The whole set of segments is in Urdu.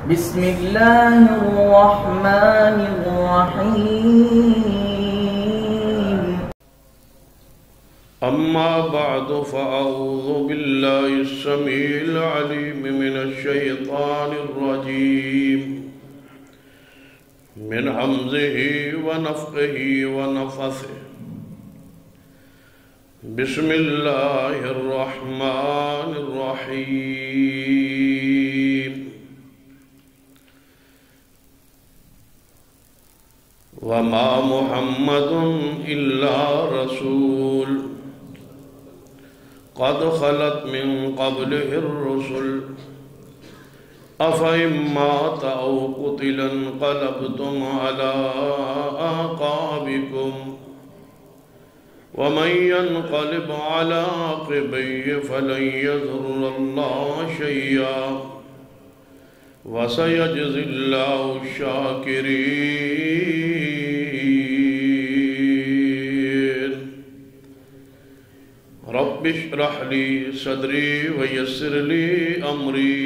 بسم الله الرحمن الرحيم. أما بعد فأعوذ بالله السميع العليم من الشيطان الرجيم من همزه ونفخه ونفثه. بسم الله الرحمن الرحيم. وما محمد إلا رسول قد خلت من قبله الرسل أفإن مات أو قتل انقلبتم على أعقابكم ومن ينقلب على عقبيه فلن يضر الله شيئا وسيجزي الله الشاكرين. رب اشرح لي صدري ويسر لي أمري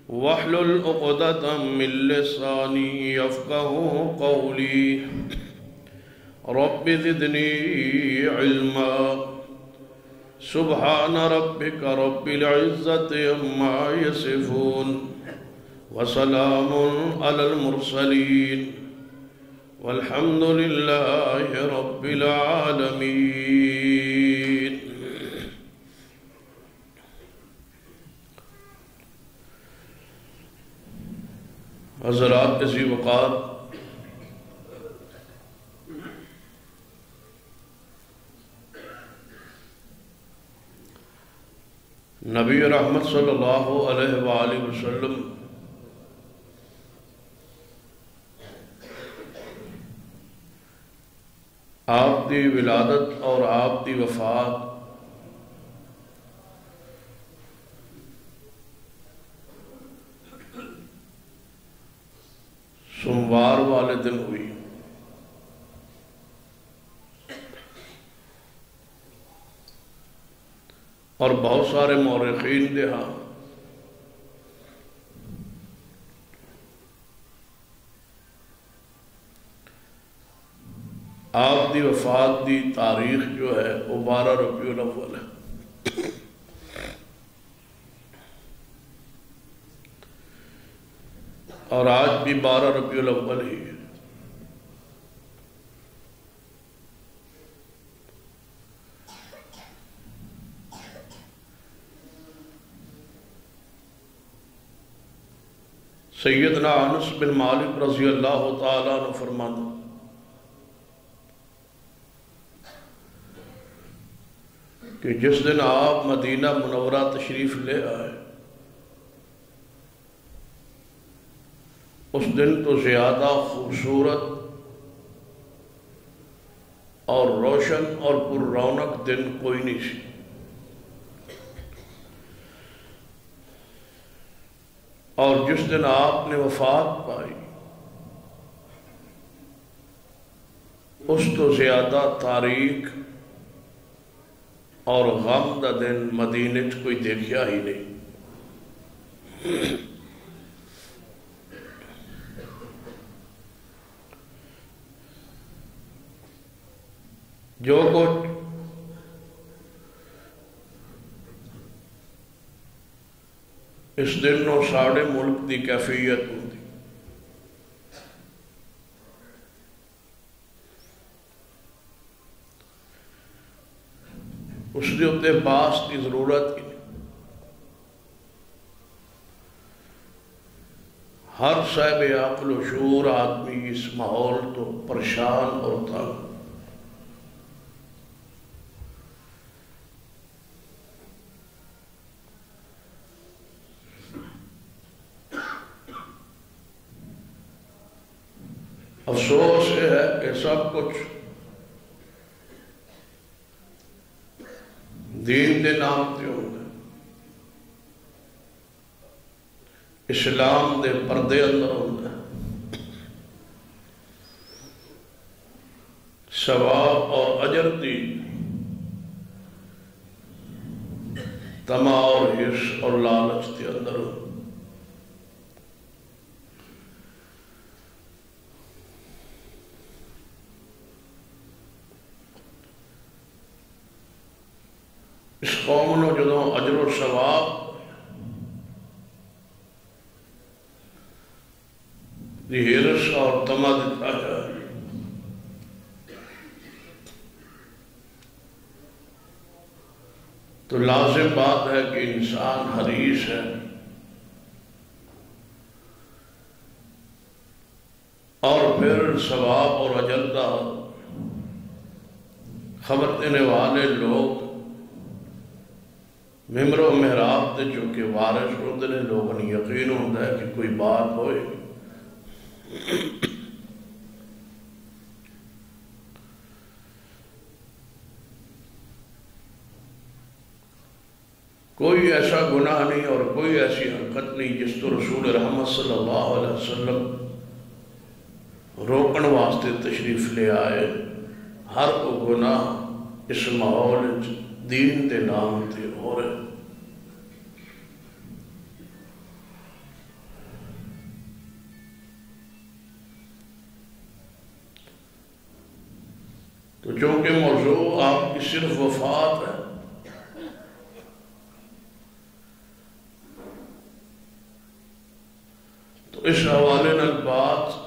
واحلل عقدة من لساني يفقهوا قولي. رب زدني علما. سبحان ربك رب العزة عما يصفون وسلام على المرسلين والحمد لله رب العالمين. حضرات عزیز وقار، نبی رحمت صلی اللہ علیہ وآلہ وسلم آپ دی ولادت اور آپ دی وفات سوموار والے دن ہوئی. اور بہت سارے مورخین دے ہاں آپ دی وفات دی تاریخ جو ہے وہ 12 ربیع الاول ہے. اور آج بھی 12 ربیع الاول ہی ہے. سیدنا انس بن مالک رضی اللہ تعالیٰ عنہ فرماتے کہ جس دن آپ مدینہ منورہ تشریف لے آئے اس دن تو زیادہ خوبصورت اور روشن اور پر رونق دن کوئی نہیں سی. اور جس دن آپ نے وفات پائی اس تو زیادہ تاریک اور غم دا دن مدینہ کوئی دیکھیا ہی نہیں. جو کچھ اس دن نو ساڑھے ملک دی کیفیت ہوتی. اس دے اتے باس کی ضرورت ہی نہیں. ہر صاحب عقل و شعور آدمی اس ماحول تو پریشان اور تنگ. افسوس یہ ہے کہ سب کچھ دین دے نام تے ہوتا ہے، اسلام دے پردے اندر ہوتا ہے. ثواب اور اجر دی طمع اور حرص اور لالچ کے اندر قوم نو جدوں اجر و ثواب دی ہرس اور تما دیتا جائے تو لازم بات ہے کہ انسان حریص ہے اور پھر ثواب اور اجر کا خبر دینے والے لوگ ممبر و محراب تے چونکہ وارث ہوندے نے لوگوں نے یقین ہوتا ہے کہ کوئی بات ہوئے کوئی ایسا گناہ نہیں اور کوئی ایسی حرکت نہیں جس تو رسول رحمت صلی اللہ علیہ وسلم روکن واسطے تشریف لے آئے ہر کو گناہ اس ماحول دین دے نام تے ہو رہے تو چونکہ موضوع آپ کی صرف وفات ہے تو اس حوالے نال بات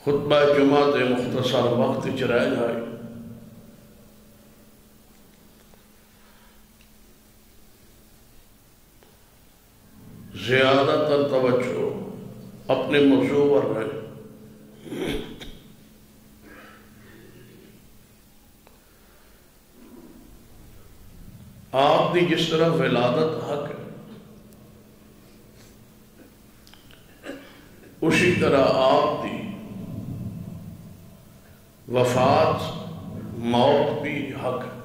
خطبہ جمعہ دے مختصر وقت رہ جائے زیادہ تر توجہ اپنے موضوع پر رہے آپ دی جس طرح ولادت حق ہے اسی طرح آپ دی وفات موت بھی حق ہے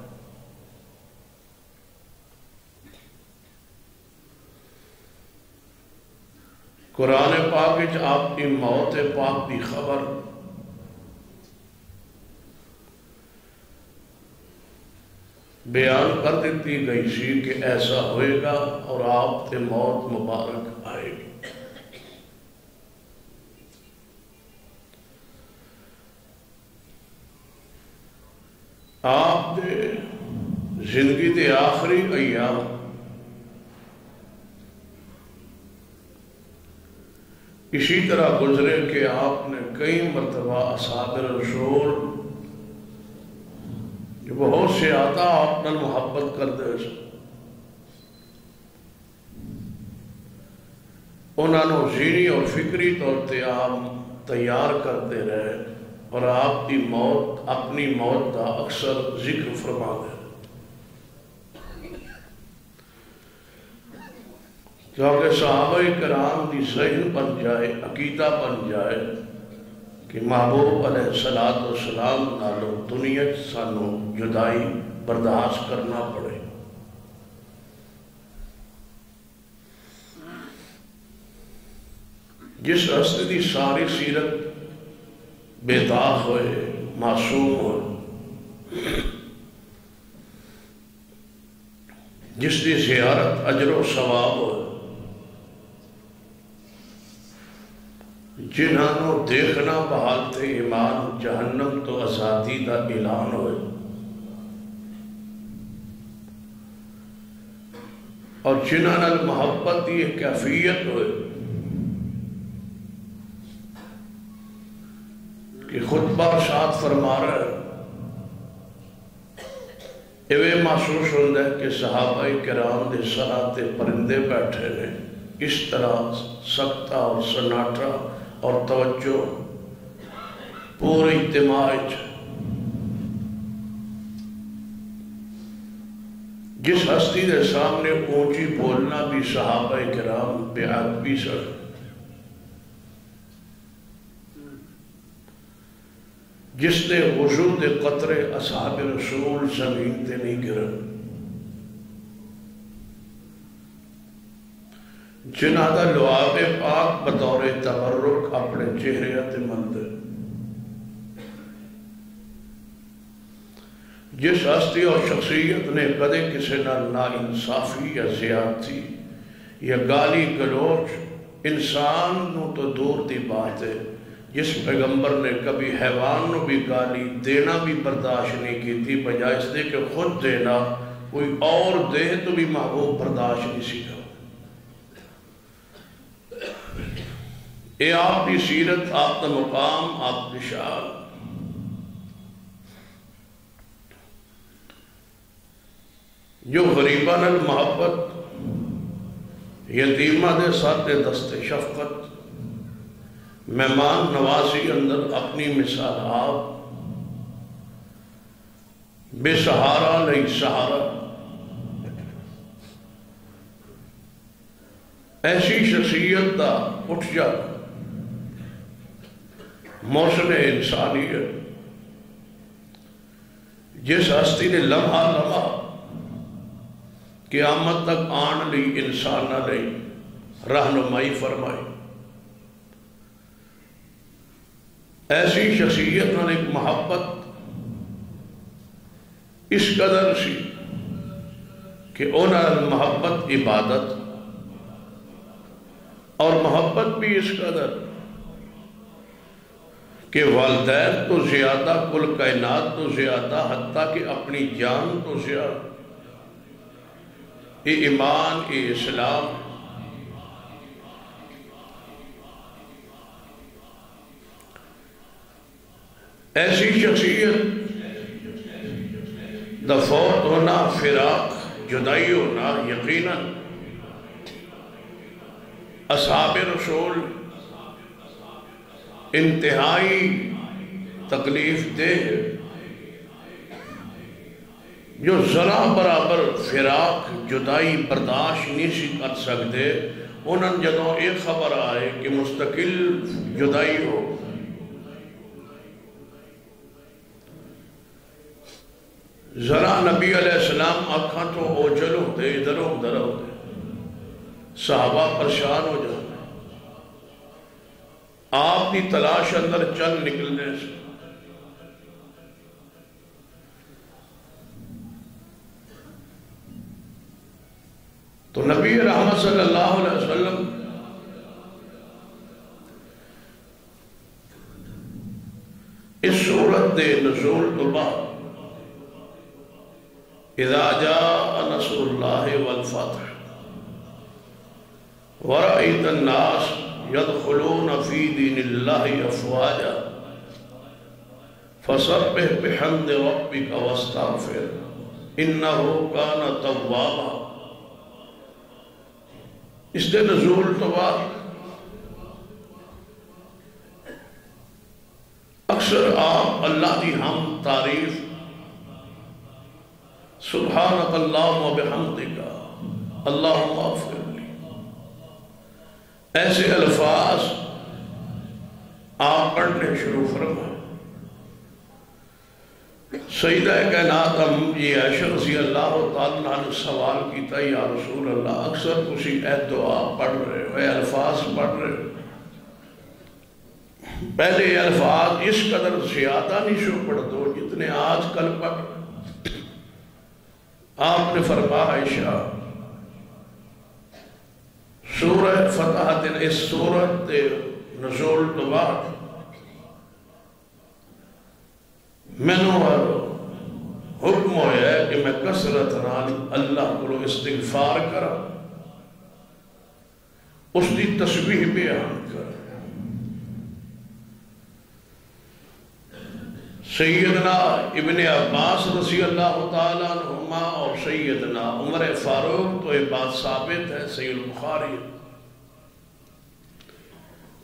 قرآن پاک وچ آپ کی موت پاک کی خبر بیان کر دیتی گئی سی کہ ایسا ہوئے گا اور آپ تے موت مبارک آئے گی آپ دے زندگی دے آخری ایام اسی طرح گزرے کہ آپ نے کئی مرتبہ اصحاب رسول جو بہت سے آتا آپ نے محبت کر دے انہوں نے ذہنی اور فکری طور تے آپ تیار کرتے رہے اور آپ کی موت اپنی موت کا اکثر ذکر فرما دے کیونکہ صحابہ کرام کی ذہن بن جائے عقیدہ بن جائے کہ محبوب علیہ السلام نالو دنیا سانو جدائی برداشت کرنا پڑے جس رستے کی ساری سیرت بے داغ ہوئے معصوم ہوئے جس کی زیارت اجر و ثواب ہوئے جنہوں دیکھنا بحال تھے ایمان جہنم تو آزادی کا اعلان ہوئے اور جنہوں محبت کی ایک کیفیت ہوئے کہ خطبہ ارشاد فرما رہا ہے ایویں محسوس ہوتا ہے کہ صحابہ کرام دے سرا تے پرندے بیٹھے نے اس طرح سکتہ اور سناٹا اور توجہ پورے اجتماع جس ہستی دے سامنے اونچی بولنا بھی صحابہ کرام بے ادبی سر جس نے وضو دے قطرے اصحاب رسول زمین تے نہیں گرن جنہاں دا لعاب پاک بطور تبرک اپنے چہرے تے مندر جس ہستی اور شخصیت نے کدے کسی نہ ناانصافی یا زیادتی یا گالی گلوچ انسان نو تو دور دی بات ہے جس پیغمبر نے کبھی حیوان نو بھی گالی دینا بھی برداشت نہیں کی تھی، بجائے اس دے کہ خود دینا کوئی اور دے تو بھی محبوب برداشت نہیں سی کرو۔ اے آپ کی سیرت، آپ کا مقام، آپ کی شان۔ جو غریبان المحبت، یتیمہ دے ساتھ دست شفقت، مہمان نوازی اندر اپنی مثال آپ، بے سہارا نہیں سہارا، ایسی شخصیت دا اٹھ جا موسم انسانیت، جس ہستی نے لمحہ لمحہ قیامت تک آن لی انسان نہ لئی رہنمائی فرمائی، ایسی شخصیت نہ ایک محبت اس قدر سی کہ انہاں محبت عبادت، اور محبت بھی اس قدر کہ والدین تو زیادہ، کل کائنات تو زیادہ، حتیٰ کہ اپنی جان تو زیادہ، اے ایمان، اے اسلام۔ ایسی شخصیت دا فوت ہونا، فراق، جدائی ہونا یقیناً اصحاب رسول انتہائی تکلیف دہ، جو ذرا برابر فراق جدائی برداشت نہیں سی کر سکتے، انہوں جدوں ایک خبر آئے کہ مستقل جدائی ہو، ذرا نبی علیہ السلام آنکھاں تو اوجل ہوتے، ادھر ادھر ہوتے، صحابہ پریشان ہو جاتے، آپ کی تلاش اندر چل نکلنے سے۔ تو نبی رحمت صلی اللہ علیہ وسلم اس صورت دے نزول تو بعد اذا جاء نصر اللہ والفتح ورأیت الناس يدخلون في دین اللہ افواجا فسبح بحمد ربک واستغفر انہو کان توابا۔ اس دے نزول تو بعد اکثر آپ اللہ دی ہم تعریف، سبحانک اللہم و بحمدک اللہم اغفر لی، ایسے الفاظ آپ پڑھنے شروع فرمائے۔ سیدہ کائنات یہ عائشہ رضی اللہ تعالیٰ عنہ سوال کیتا، یا رسول اللہ اکثر کسی اے دعا پڑھ رہے ہو، اے الفاظ پڑھ رہے ہو، پہلے یہ الفاظ اس قدر زیادہ نہیں شو پڑھ دو جتنے آج کل پڑھ۔ آپ نے فرمایا عائشہ سورہ فتح دن اس سورت نزول تو بعد میں نے حکم ہویا ہے کہ میں کثرت نال اللہ کو استغفار کرا، اس دی تسبیح بیان کرا۔ سیدنا ابن عباس رضی اللہ تعالیٰ عنہما اور سیدنا عمر فاروق تو یہ بات ثابت ہے صحیح البخاری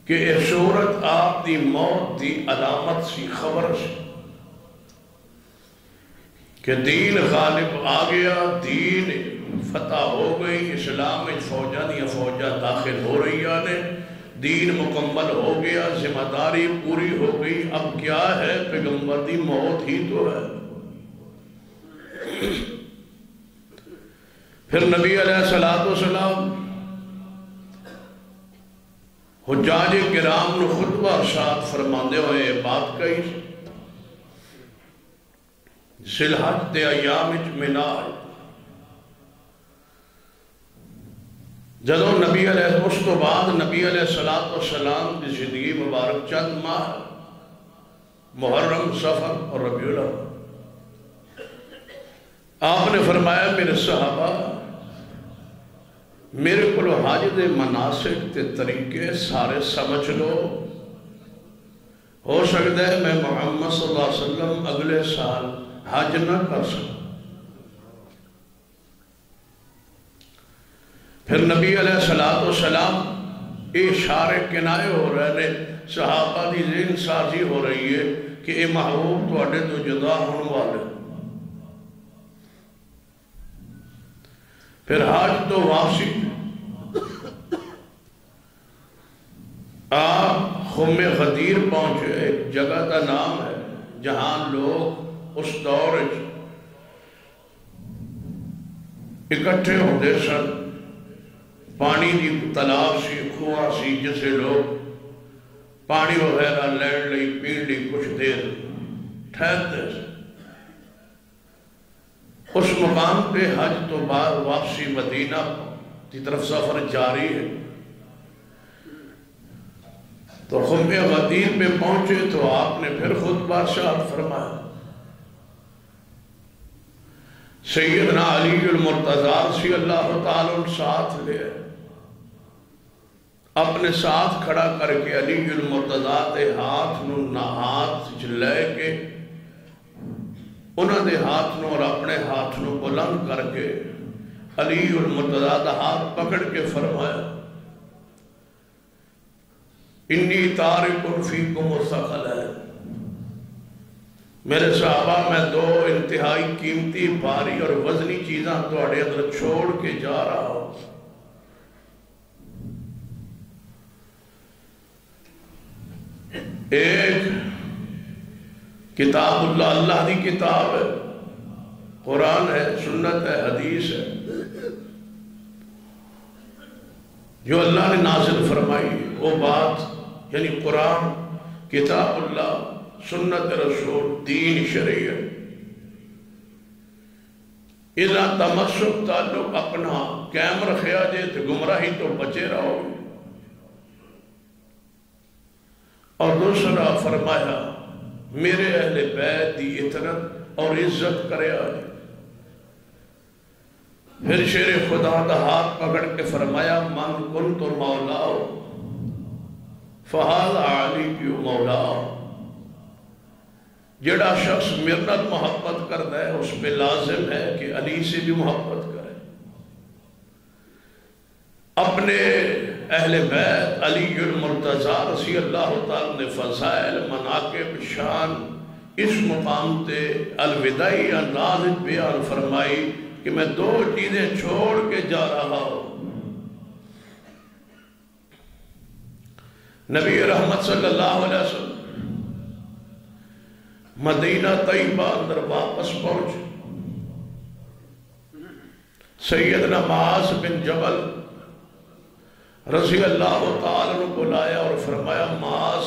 کہ یہ صورت آپ دی موت دی علامت سی، خبر سی کہ دین غالب آ گیا، دین فتح ہو گئی، اسلام میں فوجہ داخل ہو رہی آنے، دین مکمل ہو گیا، ذمہ داری پوری ہو گئی، اب کیا ہے؟ پیغمبر دی موت ہی تو ہے۔ پھر نبی علیہ السلام حجاج کرام نے خطبہ ارشاد فرماندے ہوئے بات کہی، ذی الحج دے ایام وچ مینا جدو نبی علیہ اس تو بعد نبی علیہ السلام کی زندگی مبارک چند ماہ محرم، صفر اور ربیع الاول، آپ نے فرمایا میرے صحابہ میرے کو حج دے مناسک تے طریقے سارے سمجھ لو، ہو سکتا ہے میں محمد صلی اللہ علیہ وسلم اگلے سال حج نہ کر سکوں۔ پھر نبی علیہ السلام اشارے کنائے ہو رہے ہیں، صحابہ دی ذہن سازی ہو رہی ہے کہ اے محبوب تواڈے تو جدا ہونے والے۔ پھر حج تو واپسی آپ خم غدیر پہنچے، ایک جگہ کا نام ہے جہاں لوگ اس دور اکٹھے ہوتے سن، پانی دی تالاب سی، کھوہ سی، جسے لوگ پانی وغیرہ لین لئی پین لئی کچھ دیر ٹھہرتے سن۔ اس مقام پہ حج تو بعد واپسی مدینہ کی طرف سفر جاری ہے، تو خم غدیر پہ پہنچے تو آپ نے پھر خطبہ ارشاد فرمایا، سیدنا علی المرتضیٰ رضی اللہ تعالیٰ ساتھ لے اپنے ساتھ کھڑا کر کے علی المرتضیٰ دے ہاتھ نو نہ ہاتھ لے کے انہوں دے ہاتھ نو اور اپنے ہاتھ نو بلند کر کے علی المرتضیٰ دا ہاتھ پکڑ کے فرمایا، انی تارک فیکم الثقلین، میرے صحابہ میں دو انتہائی قیمتی بھاری اور وزنی چیزاں تواڈے اندر چھوڑ کے جا رہا ہوں۔ ایک کتاب اللہ دی کتاب ہے، قرآن ہے، سنت ہے، حدیث ہے، جو اللہ نے نازل فرمائی وہ بات، یعنی قرآن، کتاب اللہ، سنت رسول، دین شریعت، اذا تمسک تعلق اپنا قائم رکھیا جے تو گمراہی تو بچے رہو۔ اور دوسرا فرمایا میرے اہل بیت دی اطاعت اور عزت کرے آئے۔ پھر شیر خدا دا ہاتھ پکڑ کے فرمایا، من کنت مولاؤ فہذا علی کی مولاؤ، جڑا شخص میرے نال محبت کرتا ہے اس پہ لازم ہے کہ علی سے بھی محبت کرے۔ اپنے اہل بیت علی المرتضیٰ رضی اللہ تعالیٰ نے فضائل، مناقب، شان اس مقام تے الوداعی انداز بیان فرمائی کہ میں دو چیزیں چھوڑ کے جا رہا ہوں۔ نبی رحمت صلی اللہ علیہ وسلم مدینہ طیبہ اندر واپس پہنچے، سیدنا معاذ بن جبل رضی اللہ تعالیٰ نے بلایا اور فرمایا، معاذ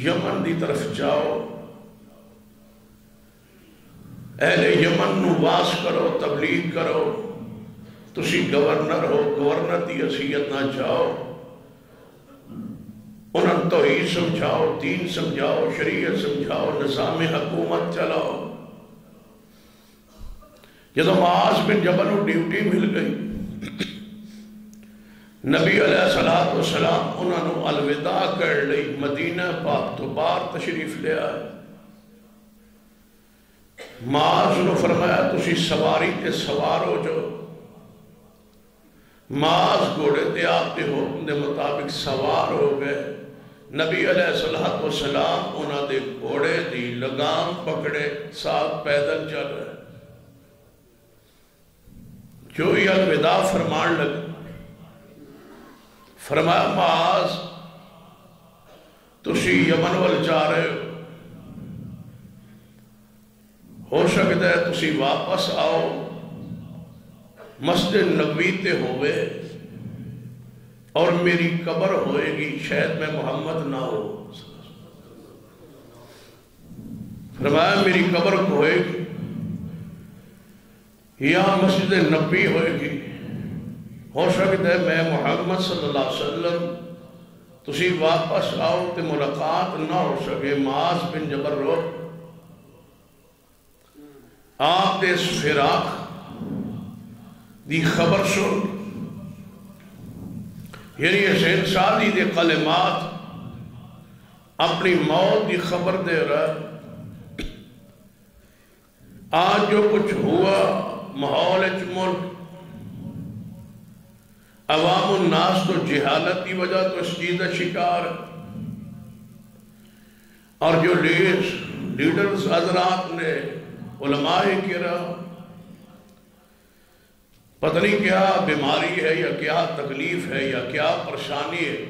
یمن دی طرف جاؤ، اہل یمن نو واس کرو، تبلیغ کرو، تسی گورنر ہو، گورنر دی حیثیت نہ جاؤ، انہاں توحید سمجھاؤ، دین سمجھاؤ، شریعت سمجھاؤ، نظام حکومت چلاؤ۔ جدو معاذ بن جبل کو ڈیوٹی مل گئی، نبی علیہ السلام انہوں نے الوداع کر لی، مدینہ پاک تو باہر تشریف لے آئے۔ معاذ نے فرمایا تسی سواری تے سوار ہو جو۔ معاذ گھوڑے تے آپ کے حکم دے مطابق سوار ہو گئے۔ نبی علیہ السلام انہوں دے گھوڑے دی لگام پکڑے ساتھ پیدل چل رہے، جو ہی الوداع فرمان لگے، فرمایا معاذ تسی یمن وال جا رہے ہو سکتا ہے تسی واپس آؤ، مسجد نبوی تے ہوئے اور میری قبر ہوئے گی، شاید میں محمد نہ ہو۔ فرمایا میری قبر ہوئے گی یا مسجد نبوی ہوئے گی، ہو سکتا ہے میں محمد صلی اللہ علیہ وسلم تسی واپس آؤ تے ملاقات نہ ہو سکے. معاذ بن جبل رو آپ دے اس فراق دی خبر سن یعنی حسین سعدی دے کلمات اپنی موت دی خبر دے رہا. آج جو کچھ ہوا ماحول ملک عوام الناس تو جہالت کی وجہ تو اس چیز کا شکار اور جو لیڈرز حضرات نے علماء کرام پتہ نہیں کیا بیماری ہے یا کیا تکلیف ہے یا کیا پریشانی ہے.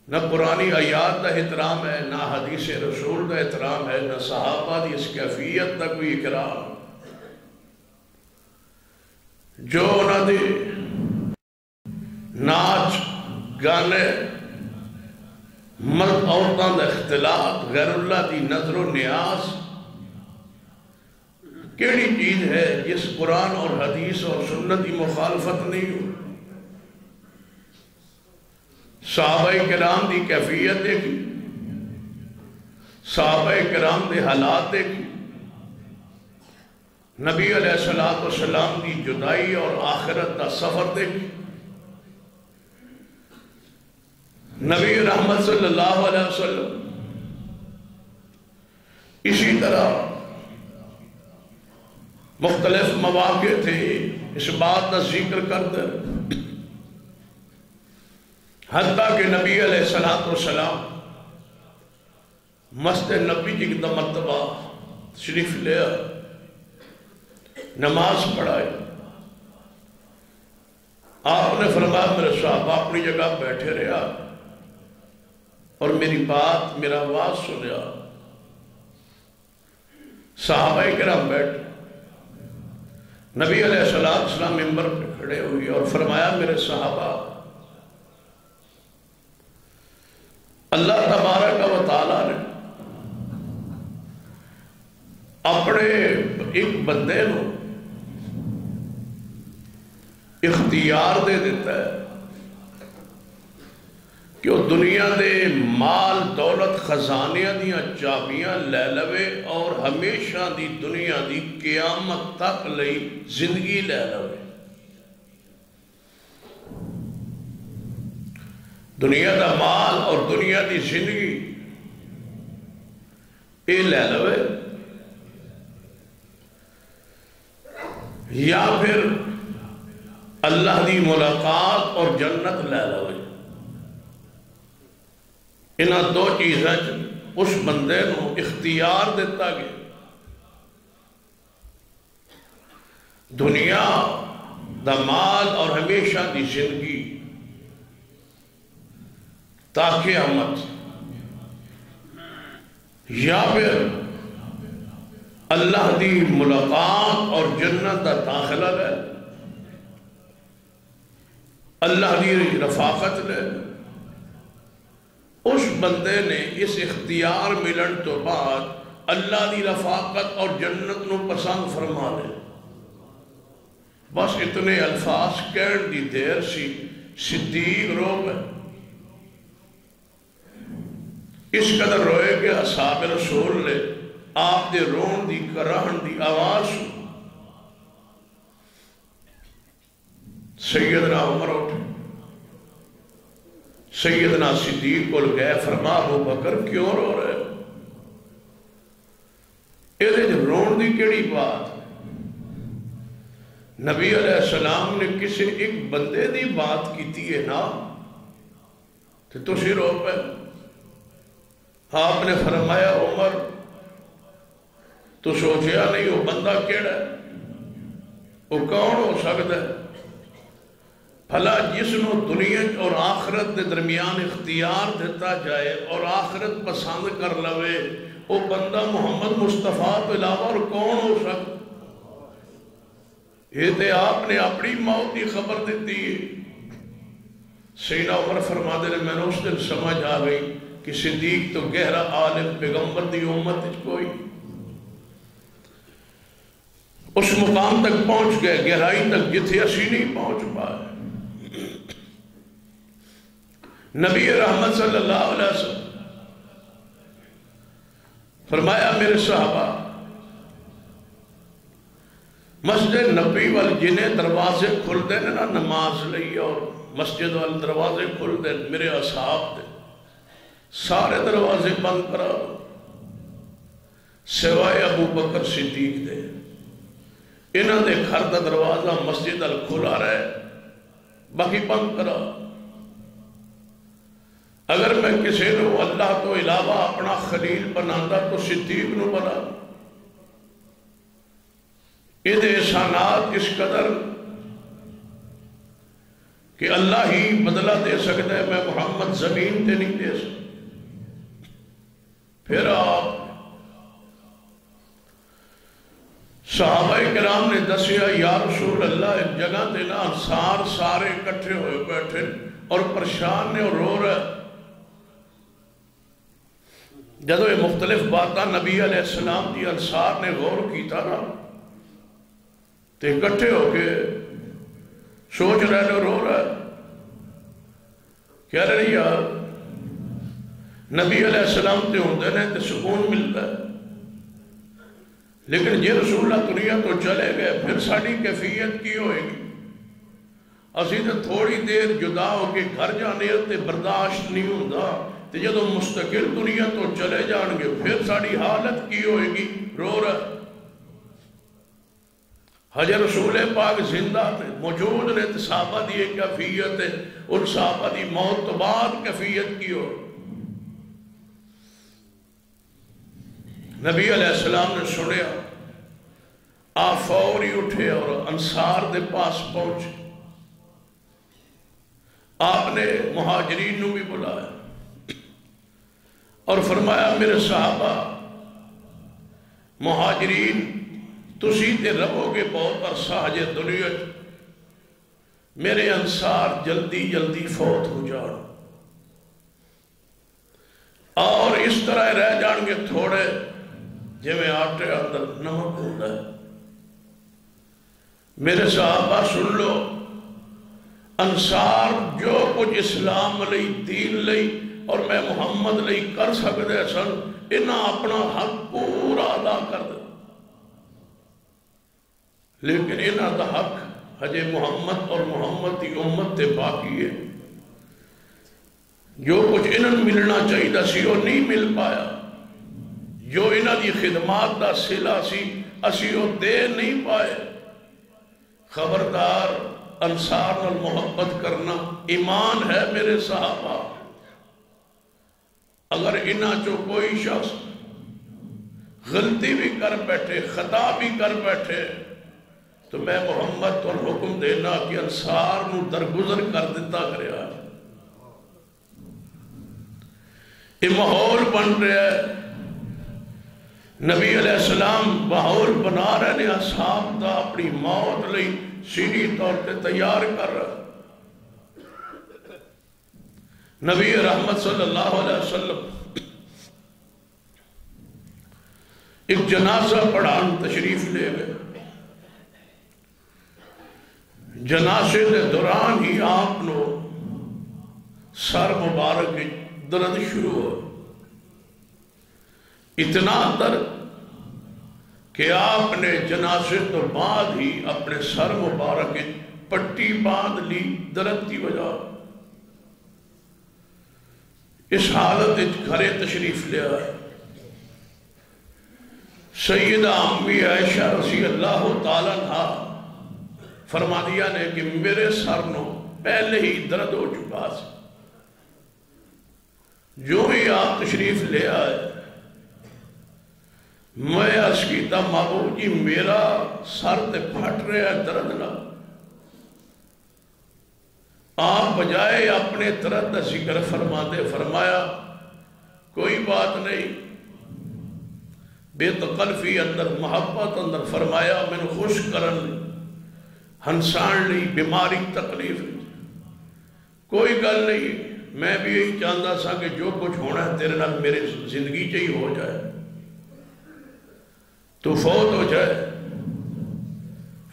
نہ قرآنی آیات کا احترام ہے نہ حدیث رسول کا احترام ہے نہ صحابہ دی اس کیفیت کا کوئی اکرام. جو انہوں نے ناچ گانے مرد عورتوں کا اختلاط غیر اللہ دی نظر و نیاز کیڑی چیز ہے جس قرآن اور حدیث اور سنت کی مخالفت نہیں ہو. صحابہ کرام دی کیفیت دیکھی صحابہ کرام دے حالات دیکھی نبی علیہ السلام دی جدائی اور آخرت دا سفر دیکھی نبی رحمت صلی اللہ علیہ وسلم. اسی طرح مختلف مواقع تھے اس بات کا ذکر کرتے حتیٰ کہ نبی علیہ السلام مسجد نبی کی مرتبہ شریف لیا نماز پڑھائی. آپ نے فرمایا میرے صاحب اپنی جگہ بیٹھے رہا اور میری بات میرا آواز سنیا. صحابہ کرام بیٹھے نبی علیہ السلام ممبر پہ کھڑے ہوئے اور فرمایا میرے صحابہ اللہ تبارک و تعالیٰ نے اپنے ایک بندے کو اختیار دے دیتا ہے کہ وہ دنیا دے مال دولت خزانیاں دیاں چابیاں لے لوے اور ہمیشہ دی دنیا دی قیامت تک لئی زندگی لے لوے. دنیا دا مال اور دنیا دی زندگی اے لے لوے یا پھر اللہ دی ملاقات اور جنت لے لوے. انہاں دو چیزیں اس بندے کو اختیار دیتا گیا. دنیا دا مال اور ہمیشہ دی زندگی تاکہ قیامت یا پھر اللہ دی ملاقات اور جنت دا داخلہ لے اللہ دی رفاقت لے. اس بندے نے اس اختیار ملن تو بعد اللہ دی رفاقت اور جنت نو پسند فرما لے. بس اتنے الفاظ کہن دی دیر سی صدیق رو گئے. اس قدر روئے کہ اصحاب رسول نے آپ دے رون دی کرہن دی آواز سن. سیدنا عمر اٹھے سیدنا صدیق کو گئے فرما ابو بکر کیوں رو رہے ہو؟ یہ رون دی کیڑی بات؟ نبی علیہ السلام نے کسی ایک بندے دی بات کی ہے نا تو تسی رو پہ. آپ نے فرمایا عمر تو سوچیا نہیں وہ بندہ کیڑا ہے وہ کون ہو سکتا ہے؟ بھلا جس نو دنیا اور آخرت دے درمیان اختیار دیتا جائے اور آخرت پسند کر لوے وہ بندہ محمد مصطفیٰ تو علاوہ اور کون ہو سکتا؟ یہ تے آپ نے اپنی موت کی خبر دیتی ہے. سیدنا عمر فرما دے میں نے اس دن سمجھ آ گئی کہ صدیق تو گہرا عالم پیغمبر دی امت کوئی. اس مقام تک پہنچ گئے، گہرائی تک جتھے اسی نہیں پہنچ پائے۔ نبی رحمت صلی اللہ علیہ وسلم فرمایا میرے صحابہ مسجد نبی وال جنہیں دروازے کھل دے نا نماز لئی اور مسجد وال دروازے کھل دے میرے اصحاب دے سارے دروازے بند کرا سوائے ابو بکر صدیق دے، انہاں دے گھر دا دروازہ مسجد وال کھلا رہے باقی بند کرا۔ اگر میں کسی نو اللہ تو علاوہ اپنا خلیل بنانا تو صدیق نو بنا۔ یہ احسانات اس قدر کہ اللہ ہی بدلہ دے سکتا ہے، میں محمد زمین تے نہیں دے سکتا۔ پھر آپ صحابہ کرام نے دسیا یا رسول اللہ ایک جگہ تے نا انصار سارے اکٹھے ہوئے بیٹھے اور پریشان نے اور رو رہے۔ جدو یہ مختلف باتاں نبی علیہ السلام دی انصار نے غور کیتا نا تے اکٹھے ہو کے سوچ رہے نے رو رہے، کہہ رہے یار نبی علیہ السلام تے ہوندے نے تے سکون ملتا ہے، لیکن یہ رسول اللہ دنیا تو چلے گئے پھر ساڑی کیفیت کی ہوئے گی؟ اسی تے تھوڑی دیر جدا ہو کے گھر جانے تے برداشت نہیں ہوندہ تے جدو مستقل دنیا تو چلے جان گے پھر ساڑی حالت کی ہوئے گی؟ رو رہا۔ حضرت رسول پاک زندہ تھے، موجود نے، صحابہ دی ایک کیفیت ہے، ان صحابہ دی موت تو بعد کیفیت کی ہو۔ نبی علیہ السلام نے سنیا، آپ فوری اٹھے اور انصار دے پاس پہنچے۔ آپ نے مہاجرین نو بھی بلایا اور فرمایا میرے صحابہ مہاجرین تسی تے رہو گے بہت عرصہ ہجے دنیا، میرے انصار جلدی جلدی فوت ہو جان اور اس طرح رہ جان گے تھوڑے جے میں آٹے اندر نمک ہوتا ہے۔ میرے صحابہ سن لو، انصار جو کچھ اسلام لئی دین لئی اور میں محمد لئی کر سکتے سن انہاں اپنا حق پورا ادا کر دے، لیکن انہاں دا حق حجے محمد اور محمد کی امت تے باقی ہے۔ جو کچھ انہاں ملنا چاہیے سی وہ نہیں مل پایا، جو انہاں دی خدمات دا صلہ سی اسی وہ دے نہیں پائے۔ خبردار، انصار نال محبت کرنا ایمان ہے میرے صحابہ۔ اگر انہاں جو کوئی شخص غلطی بھی کر بیٹھے، خطا بھی کر بیٹھے تو میں محمد اور حکم دینا کہ انصار نو درگزر کر دیتا کرے آج۔ یہ ماحول بن رہا ہے، نبی علیہ السلام ماحول بنا رہے نے اصحاب دا اپنی موت لئی سینی طور پہ تیار کر رہا۔ نبی رحمت صلی اللہ علیہ وسلم ایک جنازہ پڑھان تشریف لے گئے۔ جنازے دے دوران ہی آپ نو سر مبارک درد شروع ہو، اتنا درد کہ آپ نے جنازے تو بعد ہی اپنے سر مبارک پٹی باندھ لی درد کی وجہ۔ اس حالت گھرے تشریف لے آئے۔ سیدہ امی عائشہ رضی اللہ تعالیٰ عنہا فرما دیا نے کہ میرے سر نو پہلے ہی درد ہو چکا سی، جو ہی آپ تشریف لے آئے میں عرض کیتا محبوب جی میرا سر تے پھٹ رہا ہے درد نہ، آپ بجائے اپنے درد ذکر فرما دے، فرمایا کوئی بات نہیں، بے تکلفی اندر محبت اندر فرمایا میں نے خوش کرن ہنسان لی بیماری تکلیف کوئی گل نہیں، میں بھی یہی چاہتا سا کہ جو کچھ ہونا ہے تیرے نال میرے زندگی چاہی ہو جائے، تو فوت ہو جائے۔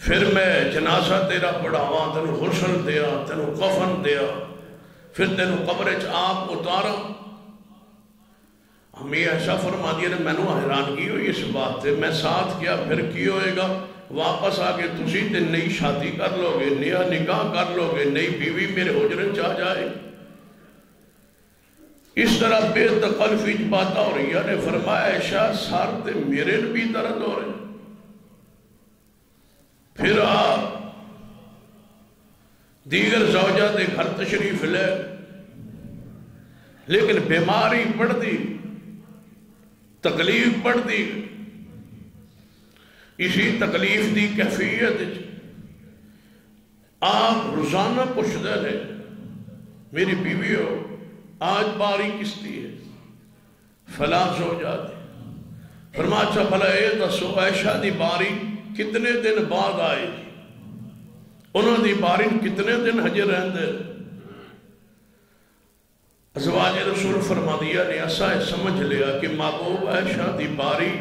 پھر میں جنازہ تیرا پڑھاواں، تینوں غسل دیا، تینوں کفن دیا، پھر تینوں قبر آپ اتارا۔ ہمیں ایسا فرما دیا نے مینوں حیرانگی ہوئی اس بات سے، میں ساتھ کیا پھر کی ہوئے گا؟ واپس آگے تسی تے نئی شادی کر لو گے، نیا نکاح کر لو گے، نئی بیوی میرے حجرے چاہ جائے۔ اس طرح بے تکلفی باتاں ہو رہی نے فرمایا ایشا سار تے میرے بھی درد ہو رہے۔ پھر آپ دیگر زوجہ دے گھر تشریف لے، لیکن بیماری پڑ دی، تکلیف پڑ دی۔ اسی تکلیف دی کیفیت آپ روزانہ پوچھتے ہیں میری بیوی ہو آج باری کس دی ہے؟ فلاں زوجہ دی۔ فرمایا اچھا بھلا اے دسو عائشہ دی باری کتنے دن بعد آئے گی؟ انہوں دی باری کتنے دن ہجے رہندے؟ ازواج رسول فرما دیا نے ایسا سمجھ لیا کہ محبوب عائشہ دی باری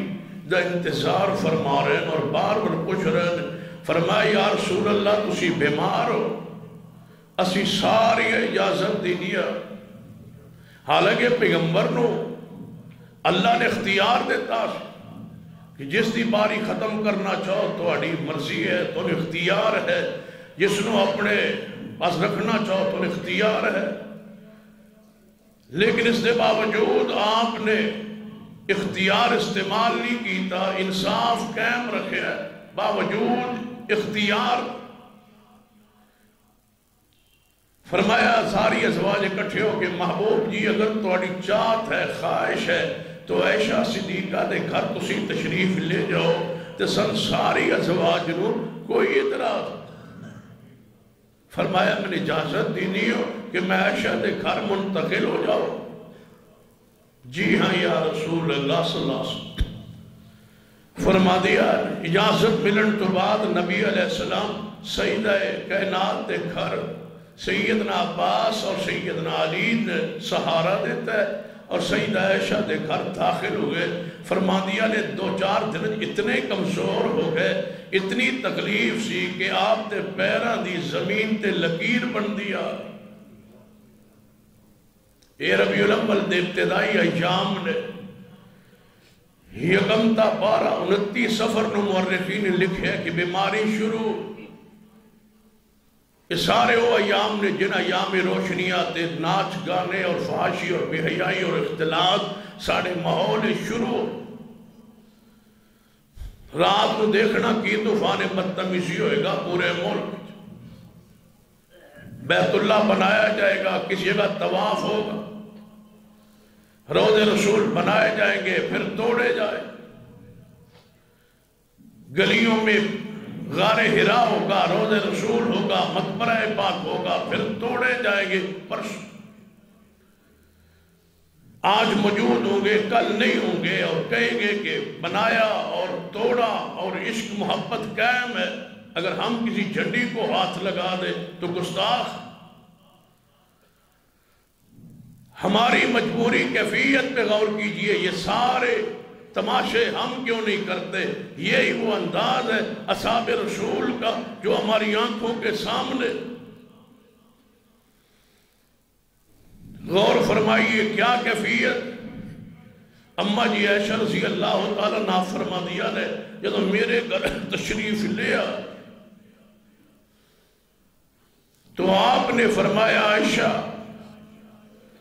دا انتظار فرما رہے ہیں اور بار بار پوچھ رہے ہیں۔ فرمایا یا رسول اللہ تسی بیمار ہو، اسی ساری اجازت دی دیا۔ حالانکہ پیغمبر نو اللہ نے اختیار دیتا کہ جس دی باری ختم کرنا چاہو تو اڑی مرضی ہے، تو اختیار ہے، جس نو اپنے پاس رکھنا چاہو تو اختیار ہے۔ لیکن اس کے باوجود آپ نے اختیار استعمال نہیں کیتا، انصاف قائم رکھے ہے باوجود اختیار۔ فرمایا ساری ازواج اکٹھے ہو کہ محبوب جی اگر تھوڑی چاہت ہے، خواہش ہے تو عائشہ صدیقہ دے گھر تسی تشریف لے جاؤ تے سن ساری ازواج نو کوئی اعتراض۔ فرمایا میں نے اجازت دی نہیں ہو کہ میں عائشہ دے گھر منتقل ہو جاؤ؟ جی ہاں یا رسول اللہ صلی اللہ علیہ وسلم۔ فرما دیا اجازت ملن تو بعد نبی علیہ السلام سیدہ کائنات دے گھر سیدنا عباس اور سیدنا علی نے سہارا دیتا ہے اور سیدہ عائشہ دے گھر داخل ہوئے۔ فرما دیا نے 2-4 دن اتنے کمزور ہو گئے، اتنی تکلیف سی کہ آپ تے پیران دی زمین تے لکیر بن دیا۔ اے ربیع الاول دے ابتدائی ایام نے یکم تا 12-29 سفر نو مورخین نے لکھے کہ بیماری شروع۔ اس سارے وہ ایام نے جن ایام روشنیاں تے ناچ گانے اور فحاشی اور بے حیائی اور اختلاط سارے ماحول شروع۔ رات کو دیکھنا کی طوفان بدتمیزی ہوئے گا پورے ملک۔ بیت اللہ بنایا جائے گا، کسی جگہ طواف ہوگا، روضے رسول بنائے جائیں گے پھر توڑے جائیں، گلیوں میں غار ہرا ہوگا، روضے رسول ہوگا، مقبرہ پاک ہوگا پھر توڑے جائیں گے۔ پرسوں آج موجود ہوں گے کل نہیں ہوں گے اور کہیں گے کہ بنایا اور توڑا اور عشق محبت قائم ہے۔ اگر ہم کسی جھنڈی کو ہاتھ لگا دیں تو گستاخ۔ ہماری مجبوری کیفیت پہ غور کیجئے، یہ سارے تماشے ہم کیوں نہیں کرتے؟ یہی وہ انداز ہے اصحاب رسول کا جو ہماری آنکھوں کے سامنے۔ غور فرمائیے کیا کیفیت۔ اماں جی عائشہ رضی اللہ تعالیٰ نافرمانیہ نے جب میرے گھر تشریف لیا تو آپ نے فرمایا عائشہ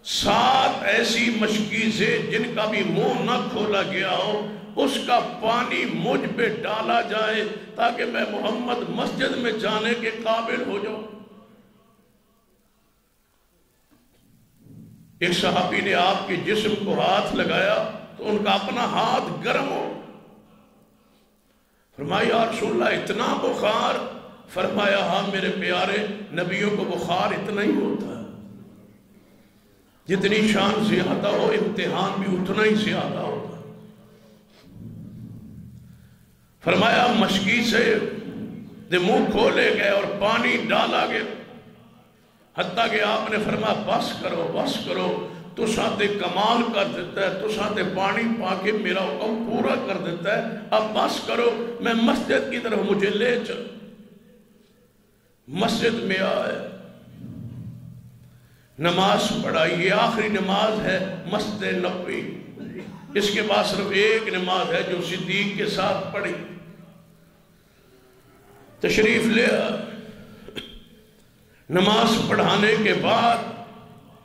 7 ایسی مشکیزیں جن کا بھی منہ نہ کھولا گیا ہو اس کا پانی مجھ پہ ڈالا جائے تاکہ میں محمد مسجد میں جانے کے قابل ہو جاؤں۔ ایک صحابی نے آپ کے جسم کو ہاتھ لگایا تو ان کا اپنا ہاتھ گرم ہو۔ فرمایا یا رسول اللہ اتنا بخار؟ فرمایا ہاں میرے پیارے نبیوں کو بخار اتنا ہی ہوتا ہے، جتنی شان زیادہ ہو امتحان بھی اتنا ہی زیادہ ہوتا ہے۔ فرمایا مشکی سے منہ کھولے گئے اور پانی ڈالا گیا، حتیٰ کہ آپ نے فرمایا بس کرو بس کرو، تو ساتھ کمال کر دیتا ہے، تو ساتھ پانی پا کے میرا حکم پورا کر دیتا ہے، اب بس کرو میں مسجد کی طرف مجھے لے چل۔ مسجد میں آئے، نماز پڑھائی. یہ آخری نماز ہے مسجد نبوی. اس کے بعد صرف ایک نماز ہے جو صدیق کے ساتھ پڑھی. تشریف لے آئے. نماز پڑھانے کے بعد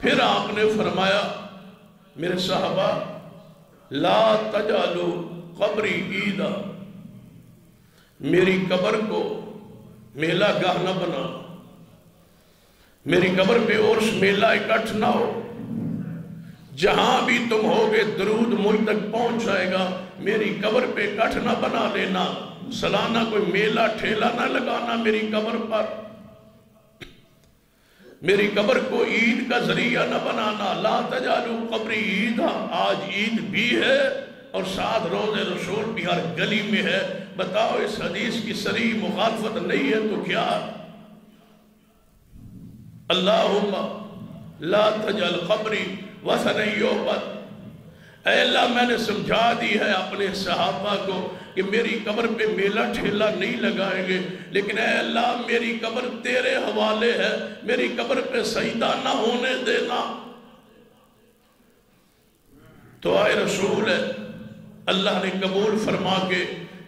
پھر آپ نے فرمایا میرے صحابہ لا تجعلوا قبری عیدا، میری قبر کو میلہ گاہ نہ بنا، میری قبر پہ عرس میلہ اکٹھ نہ ہو. جہاں بھی تم ہوگے درود مجھ تک پہنچ جائے گا، میری قبر پہ اکٹھ نہ بنا لینا. سالانہ کوئی میلہ ٹھیلا نہ لگانا میری قبر پر، میری قبر کو عید کا ذریعہ نہ بنانا. لا تجعلوا قبری عیدا. آج عید بھی ہے اور ساتھ روز رسول بھی ہر گلی میں ہے. بتاؤ اس حدیث کی صریح مخالفت نہیں ہے تو کیا؟ اللہم لا تجعل قبری وثنا یعبد. اے اللہ میں نے سمجھا دی ہے اپنے صحابہ کو کہ میری قبر پہ میلہ ٹھیلا نہیں لگائیں گے، لیکن اے اللہ میری قبر تیرے حوالے ہے، میری قبر پہ سجدہ نہ ہونے دینا. تو آئے رسول ہے اللہ نے قبول فرما کے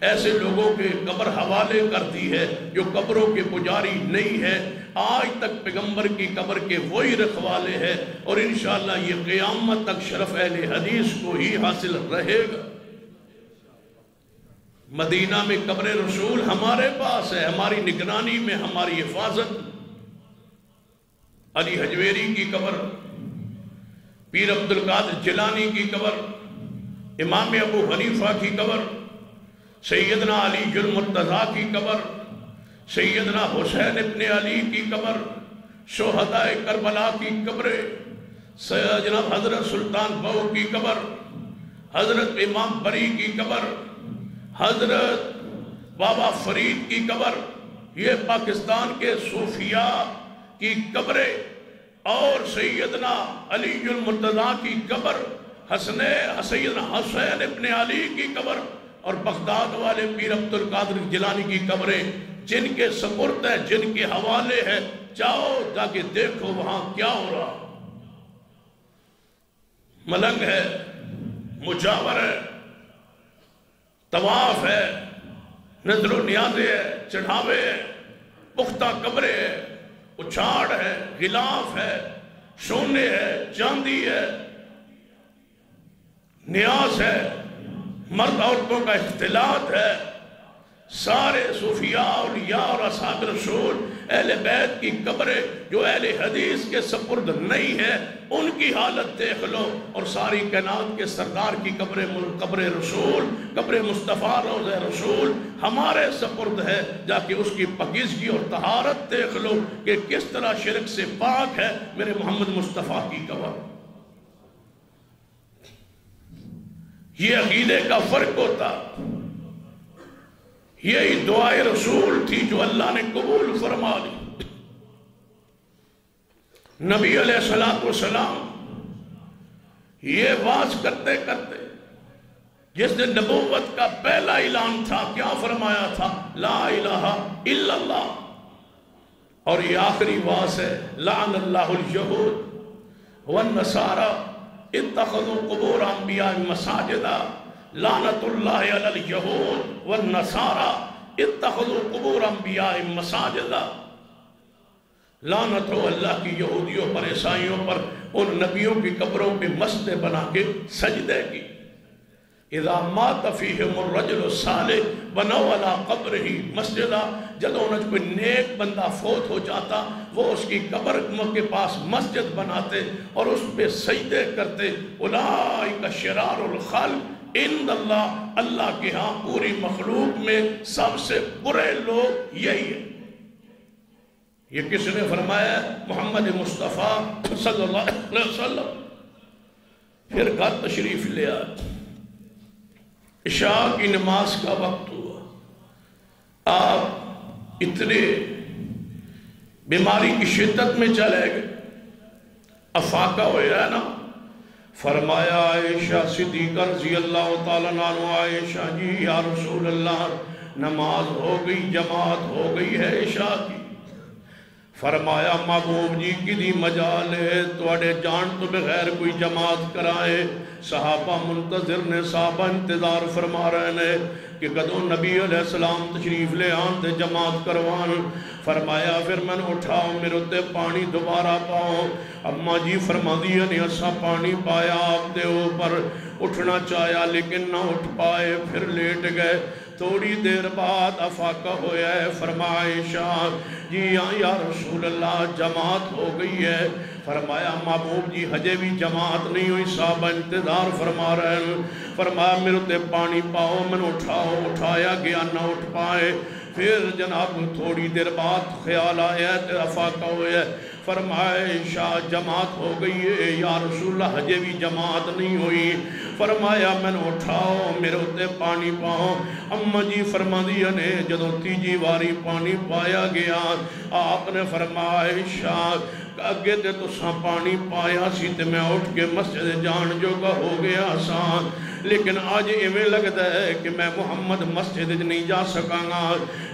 ایسے لوگوں کے قبر حوالے کر دی ہے جو قبروں کے پجاری نہیں ہے. آج تک پیغمبر کی قبر کے وہی رکھوالے ہیں اور انشاءاللہ یہ قیامت تک شرف اہل حدیث کو ہی حاصل رہے گا. مدینہ میں قبر رسول ہمارے پاس ہے، ہماری نگرانی میں، ہماری حفاظت. علی حجویری کی قبر، پیر عبدالقادر جیلانی کی قبر، امام ابو حنیفہ کی قبر، سیدنا علی المرتضیٰ کی قبر، سیدنا حسین ابن علی کی قبر، شہداء کربلا کی قبریں، سیدنا حضرت سلطان بہو کی قبر، حضرت امام بری کی قبر، حضرت بابا فرید کی قبر. یہ پاکستان کے صوفیاء کی قبریں اور سیدنا علی المرتضیٰ کی قبر، سیدنا حسین ابن علی کی قبر اور بغداد والے پیر عبدالقادر جیلانی کی قبریں جن کے سپرد ہیں، جن کے حوالے ہیں. جاؤ جا کے دیکھو وہاں کیا ہو رہا. ملنگ ہے، مجاور ہے، طواف ہے، نظر و نیازے ہے، چڑھاوے ہے، پختہ قبریں ہے، اچھاڑ ہے، غلاف ہے، سونے ہے، چاندی ہے، نیاز ہے، مرد عورتوں کا اختلاط ہے. سارے صوفیاء اولیاء اور اصحاب رسول اہل بیت کی قبریں جو اہل حدیث کے سپرد نہیں ہے ان کی حالت دیکھ لو. اور ساری کائنات کے سردار کی قبر رسول، قبر مصطفیٰ روضہ رسول ہمارے سپرد ہے. جا کے اس کی پاکیزگی اور طہارت دیکھ لو کہ کس طرح شرک سے پاک ہے میرے محمد مصطفیٰ کی قبر. یہ عقیدے کا فرق ہوتا. یہی دعائے رسول تھی جو اللہ نے قبول فرما لی. نبی علیہ السلام یہ واز کرتے کرتے جس دن نبوت کا پہلا اعلان تھا کیا فرمایا تھا؟ لا الہ الا اللہ. اور یہ آخری واز ہے لعن اللہ الیہود والنصارى اتخذوا قبور انبیاء مساجدا. لعنت اللہ علی الیہود والنصارى اتخذوا قبور انبیاء مساجدا. لعنت ہو اللہ کی یہودیوں پر، عیسائیوں پر، ان نبیوں کی قبروں پہ مسجدیں بنا کے سجدے کی. اذا مات فیہم الرجل الصالح بنوا علی قبرہ مسجدا. جب انہیں کوئی نیک بندہ فوت ہو جاتا وہ اس کی قبر کے پاس مسجد بناتے اور اس پہ سجدے کرتے. اولئک شرار الخلق عند اللہ. اللہ کے ہاں پوری مخلوق میں سب سے برے لوگ یہی ہیں. یہ کس نے فرمایا؟ محمد مصطفیٰ صلی اللہ علیہ وسلم. پھر گھر تشریف لے آئے. عشاء کی نماز کا وقت ہوا. آپ اتنے بیماری کی شدت میں چلے گئے، افاقہ ہو گیا نا. فرمایا عائشہ صدیقہ رضی اللہ تعالیٰ عنہ، عائشہ جی یا رسول اللہ نماز ہو گئی، جماعت ہو گئی ہے عشاء کی. فرمایا محبوب جی کی دی مجال ہے توڑے جان تو بغیر کوئی جماعت کرائے. صحابہ منتظر نے، صحابہ انتظار فرما رہے نے کہ کدوں نبی علیہ السلام تشریف لے آن تے جماعت کروان. فرمایا پھر میں نے اٹھاؤ میرے تے پانی دوبارہ پاؤ. اماں جی فرما دیا نے اسا پانی پایا آپ دے اوپر، اٹھنا چاہیا لیکن نہ اٹھ پائے، پھر لیٹ گئے. تھوڑی دیر بعد افاقہ ہویا ہے. فرمایا عائشہ جی یا رسول اللہ جماعت ہو گئی ہے. فرمایا محبوب جی ہجے بھی جماعت نہیں ہوئی، صحابہ انتظار فرما رہے ہیں. فرمایا میرے تے پانی پاؤ، میں نے اٹھاؤ، اٹھایا گیا نہ اٹھ پائے. پھر جناب تھوڑی دیر بعد خیال آیا تے افاقہ ہویا ہے. فرمایا عائشہ جماعت ہو گئی ہے یا رسول اللہ ہجے بھی جماعت نہیں ہوئی. فرمایا میں نے اٹھاؤ میرے تے پانی پاؤ. اماں جی فرما دیا نے جدوں تیجی واری پانی پایا گیا آپ نے فرمایا عائشہ اگے تے تساں پانی پایا سی تے میں اٹھ کے مسجد جان جو کا ہو گیا آسان، لیکن آج ایویں لگتا ہے کہ میں محمد مسجد نہیں جا سکاں گا.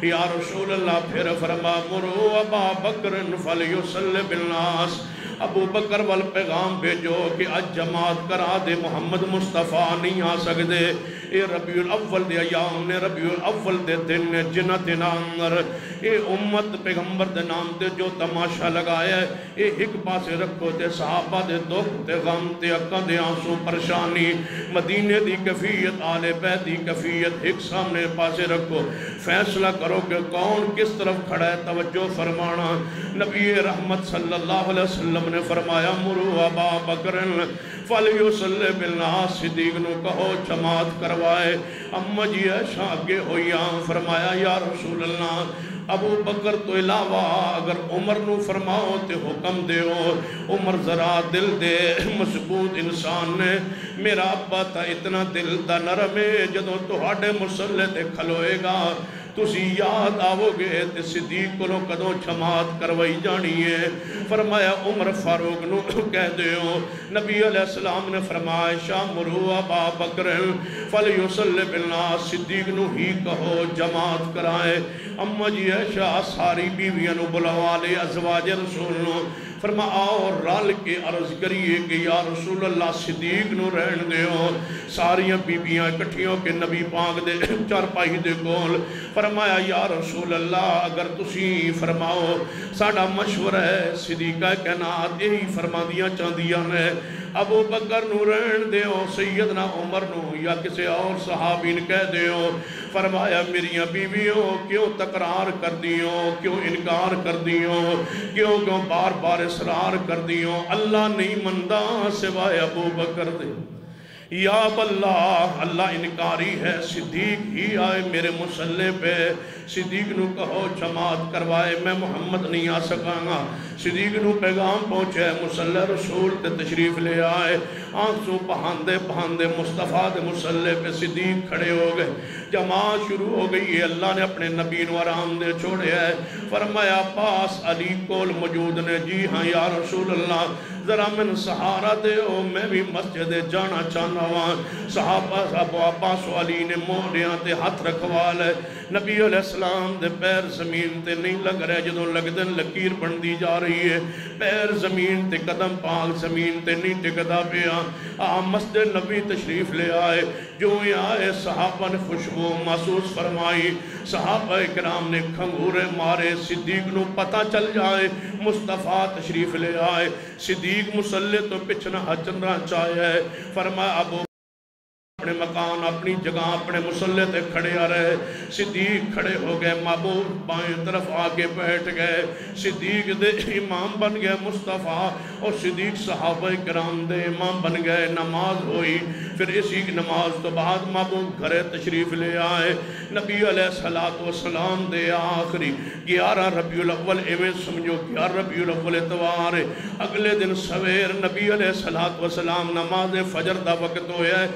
یا رسول اللہ پھر فرما مرو ابا بکر فلیصلی بالناس، ابو بکر وال پیغام بھیجو کہ اج جماعت کرا دے، محمد مصطفیٰ نہیں آ سکتے. اے ربیع الاول دے ایام نے، ربیع الاول دے دن نے جنہ دن اندر اے امت پیغمبر دے نام تے جو تماشا لگایا ہے اے ایک پاسے رکھو تے صحابہ دے دکھ تے غم تے اکاں دے آنسو پریشانی مدینے دی کفیت آل بیت دی کفیت ایک سامنے پاسے رکھو. فیصلہ کرو کہ کون کس طرف کھڑا ہے، توجہ فرمانا. نبی رحمت صلی اللہ علیہ وسلم نے فرمایا مرو ابا بکر فلیصلی بالناس، صدیق نو کہو جماعت کروائے. اماں جی عائشہ اگے ہویاں. فرمایا یا رسول اللہ ابو بکر تو علاوہ اگر عمر نو فرماؤ تے حکم دیو. عمر ذرا دل دے مضبوط انسان نے، میرا ابا تا اتنا دل دا نرم ہے جدوں تہاڈے مصلے تے کھلوئے گا تسی یاد آو گے تے صدیق کو کدوں جماعت کروائی جانی ہے. فرمایا عمر فاروق نو کہہ دیو. نبی علیہ السلام نے فرمایا عائشہ مرو ابا بکر فلیصلی بالناس، صدیق نو ہی کہو جماعت کرائے. اماں جی عائشہ ساری بیویاں نو بلوا لے ازواج رسول نو. فرما آؤ رال کے عرض کریے کہ یا رسول اللہ صدیق نو رہن دیو. ساریاں بیبیاں اکٹھیوں کے نبی پاک دے چارپائی دے کول. فرمایا یا رسول اللہ اگر تسی فرماؤ ساڑا مشورہ ہے. صدیقہ کائنات یہی فرما دیاں چاندیاں نے ابو بکر نو رہن دیو، سیدنا عمر نو یا کسی اور صحابین کہہ دیو. فرمایا میریاں بیویوں کیوں تقرار کر دیوں، کیوں انکار کر دیوں، کیوں بار بار اصرار کر دیوں. اللہ نہیں مندہ سوائے ابو بکر دے. یا اللہ اللہ انکاری ہے. صدیق ہی آئے میرے مسلح پہ. صدیق نو کہو جماعت کروائے، میں محمد نہیں آ سکاں گا. صدیق نو پیغام پہنچے، مسلح رسول تے تشریف لے آئے. آنسو بہاندے بہاندے مصطفیٰ دے مسلح پہ صدیق کھڑے ہو گئے. جماعت شروع ہو گئی ہے. اللہ نے اپنے نبی نو آرام دے چھوڑے ہے. فرمایا پاس علی کول موجود نے. جی ہاں یا رسول اللہ ذرا من سہارا دے ہو، میں بھی مسجد جانا چاہنا ہوں. صحابہ ابو عباس و علی نے موڑیاں تے ہاتھ رکھوا لے. نبی علیہ السلام دے پیر زمین تے نہیں لگ رہے، جدوں لگ دن لکیر بندی جا رہی ہے. پیر زمین تے قدم پاک زمین تے نہیں ٹکدا پیا. مسجد نبی تشریف لے آئے. جو ہی آئے صحابہ نے خوشبو محسوس فرمائی. صحابہ کرام نے کھنگورے مارے. صدیق نو پتہ چل جائے مصطفیٰ تشریف لے آئے. صدیق مسلح تو پچھنا ہچنا چاہے. فرمایا ابو اپنے مکان اپنی جگہ اپنے مسلح تے کھڑے آ رہے. صدیق کھڑے ہو گئے، محبوب بائیں طرف آگے بیٹھ گئے. صدیق دے امام بن گئے مصطفیٰ، اور صدیق صحابہ کرام دے امام بن گئے. نماز ہوئی. پھر اسی نماز تو بعد محبوب گھرے تشریف لے آئے. نبی علیہ السلام دے آخری 11 ربیع الاول ایویں سمجھو 11 ربیع الاول اتوار اگلے دن سویر نبی علیہ السلام نماز فجر دا وقت ہویا ہے.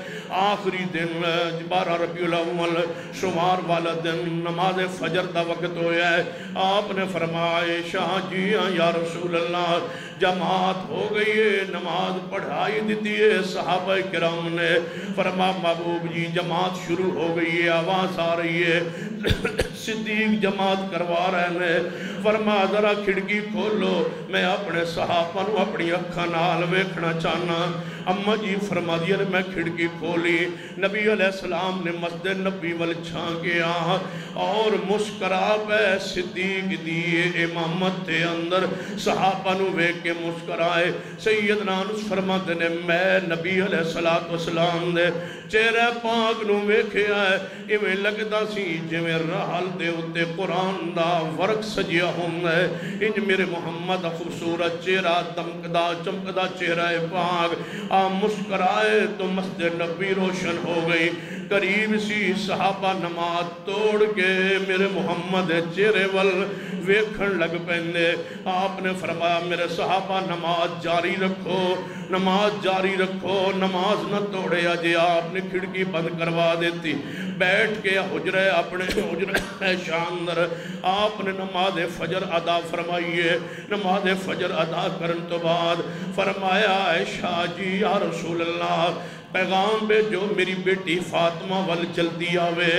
آخری دن 12 ربیع الاول شمار والا دن نماز فجر دا وقت ہویا ہے. آپ نے فرمایا شاہ جی یا رسول اللہ جماعت ہو گئی ہے، نماز پڑھائی دیتی ہے. صحابہ کرام نے فرمایا محبوب جی جماعت شروع ہو گئی ہے، آواز آ رہی ہے. صدیق جماعت کروا رہے ہیں، فرما ذرا کھڑکی کھولو، میں اپنے صحابہ نو اپنی اکھاں نال ویکھنا چاہنا۔ اماں جی فرما دیا نے میں کھڑکی کھولی، نبی علیہ السلام نے مسجد نبی وال چھان گیا اور مسکرا پہ صدیق دیئے امامت تے اندر صحابہ نو ویکھ کے مسکرائے۔ سیدنا انس فرما دینے میں نبی علیہ السلام دے چہرہ پاک نو ویکھے آئے، ایویں لگدا سی جویں رحل دے اتے قرآن دا ورق سجیا ہوندا ہے، انج میرے محمد خوبصورت چہرہ دمکدا چمکدا چہرہ پاک آ مسکرائے تو مسجد نبی روشن ہو گئی۔ قریب سی صحابہ نماز توڑ کے میرے محمد چہرے وال ویکھن لگ پہنے۔ آپ نے فرمایا میرے صحابہ نماز جاری رکھو، نماز جاری رکھو، نماز نہ توڑے۔ آجے آپ نے کھڑکی بند کروا دیتی، بیٹھ کے حجرہ اپنے حجرہ شاندر آپ نے نماز فجر ادا فرمائیے۔ نماز فجر ادا کرن تو بعد فرمایا عائشہ جی یا رسول اللہ پیغام بے جو میری بیٹی فاطمہ وال جلدی آوے۔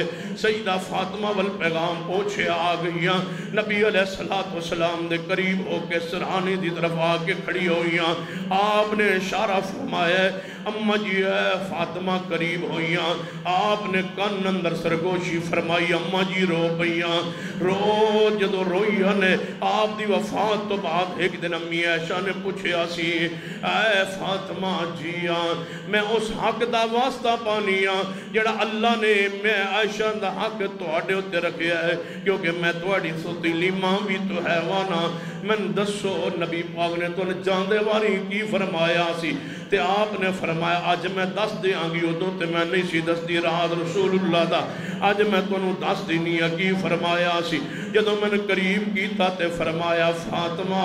سیدہ فاطمہ وال پیغام پہنچے آ گئیاں، نبی علیہ السلام دے قریب ہو کے سرحانے دی طرف آ کے کھڑی ہوئیاں۔ آپ نے اشارہ فرمایا اماں جی ہے فاطمہ قریب ہوئیاں۔ آپ نے کن اندر سرگوشی فرمائی، اماں جی رو پئیاں، رو جدو روئیاں نے آپ دی وفات تو بعد ایک دن امی عائشہ نے پوچھیا سی اے فاطمہ جیاں میں اس حق دا واسطہ پانیاں جڑا اللہ نے میں عائشہ دا حق توڑے ہوتے رکھیا ہے، کیونکہ میں توڑی سوتیلی ماں بھی تو حیوانا۔ من دسو نبی پاک نے تو نے جاندے واری کی فرمایا سی تے آپ نے فرمایا آج میں دس دے آنگی ادھو تے میں نہیں سی دس دی راز رسول اللہ دا، آج میں تو نے دس دی نہیں کی فرمایا سی۔ جدو میں نے قریب کیتا تے فرمایا فاطمہ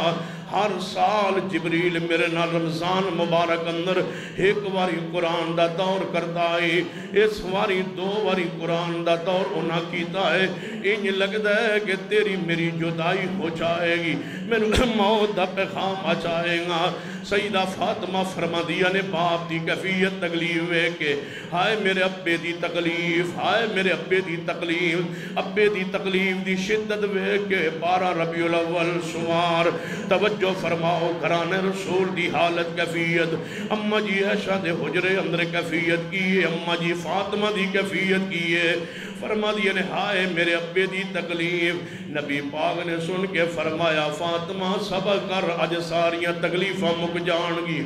ہر سال جبریل میرے نال رمضان مبارک اندر ایک واری قرآن دا دور کرتا ہے، اس واری دو واری قرآن دا دور انہا کیتا ہے۔ انج لگتا ہے کہ تیری میری جدائی ہو جائے گی، میرے موت دا پیغام آ جائے گا۔ سیدہ فاطمہ فرما دیا نے باپ دی کیفیت تکلیف ہے کہ ہائے میرے ابے دی تکلیف، ہائے میرے ابے دی تکلیف، ابے دی تکلیف دی شدت ہے کہ 12 ربیع الاول سوار توجہ فرماؤ گھرانے رسول دی حالت کیفیت، اماں جی عائشہ دے حجرے اندر کیفیت کیے، اماں جی فاطمہ دی کیفیت کیے۔ فرما دیا نے ہائے میرے ابے دی تکلیف، نبی پاک نے سن کے فرمایا فاطمہ صبر کر اج ساریاں تکلیفاں مک جان گی،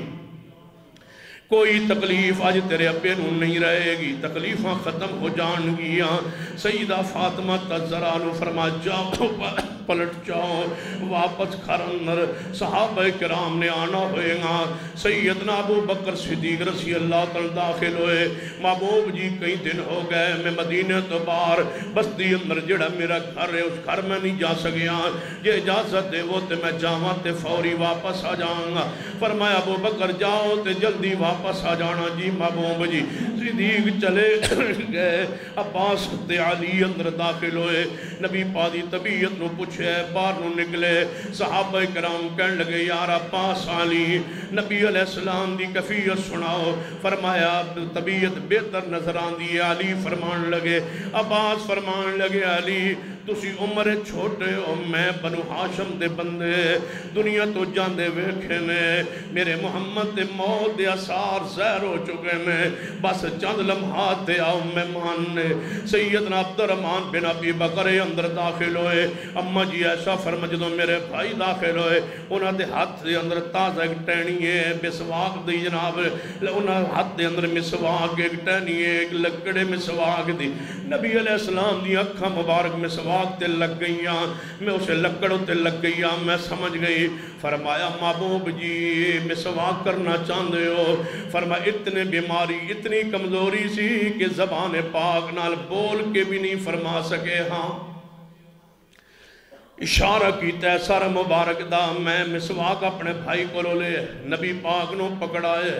کوئی تکلیف آج تیرے ابے نو نہیں رہے گی، تکلیفاں ختم ہو جان گیاں۔ سیدہ فاطمہ تذرانو فرما جاؤ پلٹ جاؤ واپس گھر اندر، صحابہ کرام نے آنا ہوئے گا۔ سیدنا ابو بکر صدیق رضی اللہ تعالیٰ داخل ہوئے، محبوب جی کئی دن ہو گئے میں مدینہ تو باہر بستی اندر جڑا میرا گھر ہے اس گھر میں نہیں جا سکیا، یہ اجازت دے وہ تے میں جاواں تے فوری واپس آ جاؤں گا۔ فرمایا ابو بکر جاؤ تے جلدی واپس آ جانا جی محبوب جی۔ صدیق چلے گئے، عباس تے علی اندر داخل ہوئے، نبی پادی طبیعت نو پوچھے باہر نو نکلے، صحابہ کرام کہنے لگے یار عباس علی نبی علیہ السلام دی کیفیت سناؤ۔ فرمایا طبیعت بہتر نظر آندی ہے، علی فرمان لگے، عباس فرمان لگے علی تسی عمر چھوٹے ہو، میں بنو ہاشم دے بندے دنیا تو جاندے ویکھے نے، میرے محمد دے موت دے اثار زہر ہو چکے نے، بس چند لمحات دے آؤ مہمان نے۔ سیدنا عبدالرحمن بن ابی بکر اندر داخل ہوئے، اماں جی ایسا فرما جدوں میرے بھائی داخل ہوئے، انہاں دے ہاتھ دے اندر تازہ ایک ٹہنی ہے مسواک دی جناب، انہاں ہاتھ دے اندر مسواک ایک ٹہنی ہے ایک لکڑے مسواک دی، نبی علیہ السلام دی اکھاں مبارک مسواک تے لگ گئیاں، میں اسے لکڑوں تے لگ گئیاں، میں سمجھ گئی۔ فرمایا محبوب جی مسواک کرنا چاہندے ہو؟ فرمایا اتنے بیماری اتنی کمزوری سی کہ زبان پاک نال بول کے بھی نہیں فرما سکے، ہاں اشارہ کیتا ہے سارا مبارک دا، میں مسواک اپنے بھائی کو لے نبی پاک نو پکڑائے،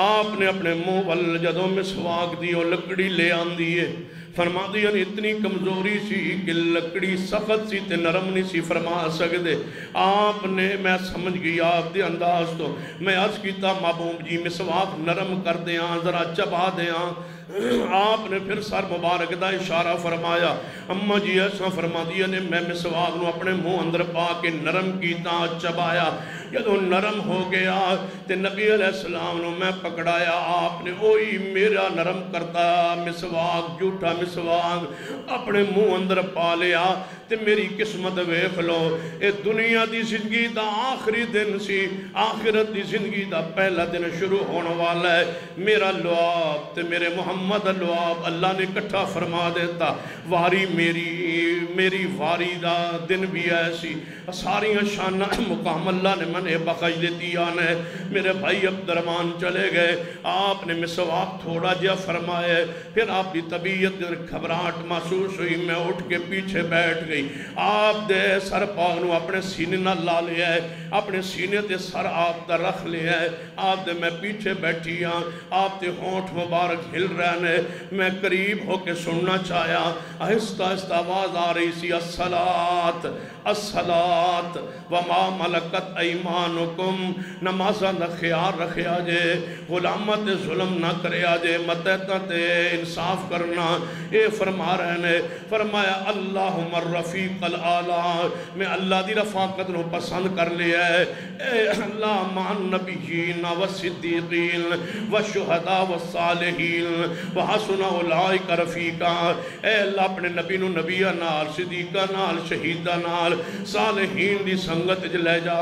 آپ نے اپنے منہ وال جدوں مسواک دی اور لکڑی لے آن دیئے، فرما دیا اتنی کمزوری سی کہ لکڑی سخت سی تے نرم نہیں سی فرما سکتے، آپ نے میں سمجھ گئی آپ دے انداز تو میں عرض کیتا محبوب جی مسواک نرم کر دیاں ذرا چبا دیاں، آپ نے پھر سر مبارک دا اشارہ فرمایا، اماں جی ایسا فرما دیا نے میں مسواک نو اپنے منہ اندر پا کے نرم کیتا چبایا، جدو نرم ہو گیا تے نبی علیہ السلام نو میں پکڑایا، آپ نے اوہی میرا نرم کرتا مسواک جھوٹا مسواک اپنے منہ اندر پا لیا تے میری قسمت ویکھ لو، اے دنیا دی زندگی دا آخری دن سی، آخرت دی زندگی دا پہلا دن شروع ہونے والا ہے، میرا لعاب تے میرے محمد لعاب اللہ نے کٹھا فرما دیتا، واری میری واری دا دن بھی ایسی، ساری شانہ مقام اللہ نے منہ بخش دیتی آنے، میرے بھائی عبدالرحمن چلے گئے، آپ نے مسواک تھوڑا جا فرمائے، پھر آپ کی طبیعت گھبراہٹ محسوس ہوئی، میں اٹھ کے پیچھے بیٹھ گئی، آپ دے سر پاغنو اپنے سینے نہ لا لیا ہے، اپنے سینے تے سر آپ دا رکھ لیا ہے، آپ دے میں پیچھے بیٹھی ہاں، آپ تے ہونٹ مبارک ہل رہنے، میں قریب ہو کے سننا چاہیا، آہستہ آہستہ آواز آ رہی سی، الصلاة الصلاة وما ملکت ایمانکم، نمازہ نہ خیال رکھے آجے، غلامت ظلم نہ کرے آجے، متحدت انصاف کرنا، اے فرما رہنے، فرمایا اللہم الرفیق العالی، میں اللہ دی رفاقت نو پسند کر لیا ہے، اے اللہ مان نبیین و صدیقین و شہداء و صالحین و حسن اولائک رفیقا، اے اللہ اپنے نبی نو نبیہ نال صدیقہ نال شہیدہ نال صالحین دی سنگت لے جا،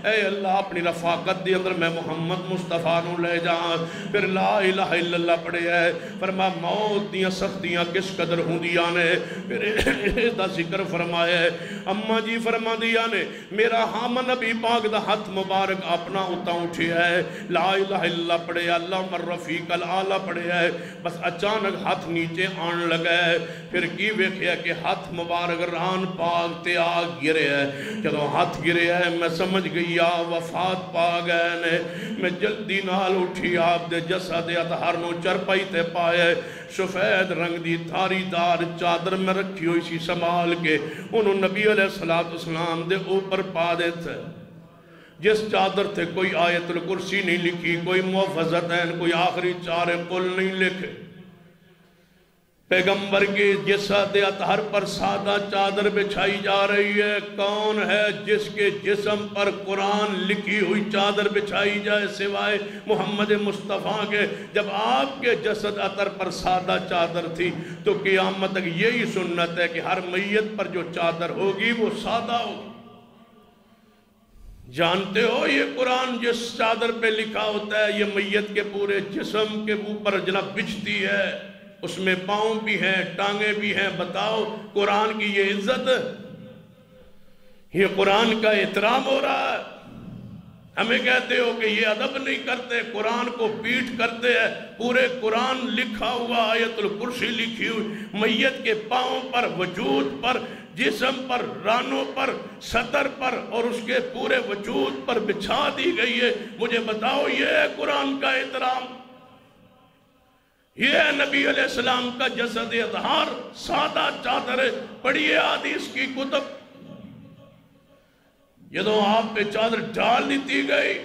اے اللہ اپنی رفاقت دی اندر میں محمد مصطفیٰ نو لے جا، پھر لا الہ الا اللہ پڑھے ہے، فرما موت دیاں سختیاں کس قدر ہوں دیا نے، پھر دا ذکر فرمائے، اماں جی فرما دیا نے، میرا ہاں نبی پاک دا ہاتھ مبارک اپنا اتا اٹھے ہے، لا الہ الا اللہ پڑھے ہے، اللہ الرفیق العالی پڑھے ہے، بس اچانک ہاتھ نیچے آن لگا ہے، پھر کی ویکھیا کہ ہاتھ مبارک ران پاک تے آگ گرے ہے، جدو ہاتھ گرے ہے میں سمجھ گئی وفات پا گئے نے، میں جلدی نال اٹھی آپ دے جسد اطہر نو چرپائی تے پائے، سفید رنگ دی دھاری دار چادر میں رکھی ہوئی سی سنبھال کے انہوں نبی علیہ السلام دے اوپر پا دیتے، جس چادر تھے کوئی آیت الکرسی نہیں لکھی، کوئی محفظتین، کوئی آخری چار قل نہیں لکھے، پیغمبر کے جسد اطہر پر سادہ چادر بچھائی جا رہی ہے، کون ہے جس کے جسم پر قرآن لکھی ہوئی چادر بچھائی جائے سوائے محمد مصطفیٰ کے، جب آپ کے جسد اطہر پر سادہ چادر تھی تو قیامت تک یہی سنت ہے کہ ہر میت پر جو چادر ہوگی وہ سادہ ہوگی، جانتے ہو یہ قرآن جس چادر پہ لکھا ہوتا ہے یہ میت کے پورے جسم کے اوپر جناب بچھتی ہے، اس میں پاؤں بھی ہیں ٹانگیں بھی ہیں، بتاؤ قرآن کی یہ عزت، یہ قرآن کا احترام ہو رہا ہے، ہمیں کہتے ہو کہ یہ ادب نہیں کرتے، قرآن کو پیٹ کرتے ہیں، پورے قرآن لکھا ہوا آیت الکرسی لکھی ہوئی میت کے پاؤں پر وجود پر جسم پر رانوں پر صدر پر اور اس کے پورے وجود پر بچھا دی گئی ہے، مجھے بتاؤ یہ ہے قرآن کا احترام، یہ ہے نبی علیہ السلام کا جسد اطہار، سادہ چادر، پڑھیے حدیث کی کتب، جدو آپ پہ چادر ڈال دیتی گئی،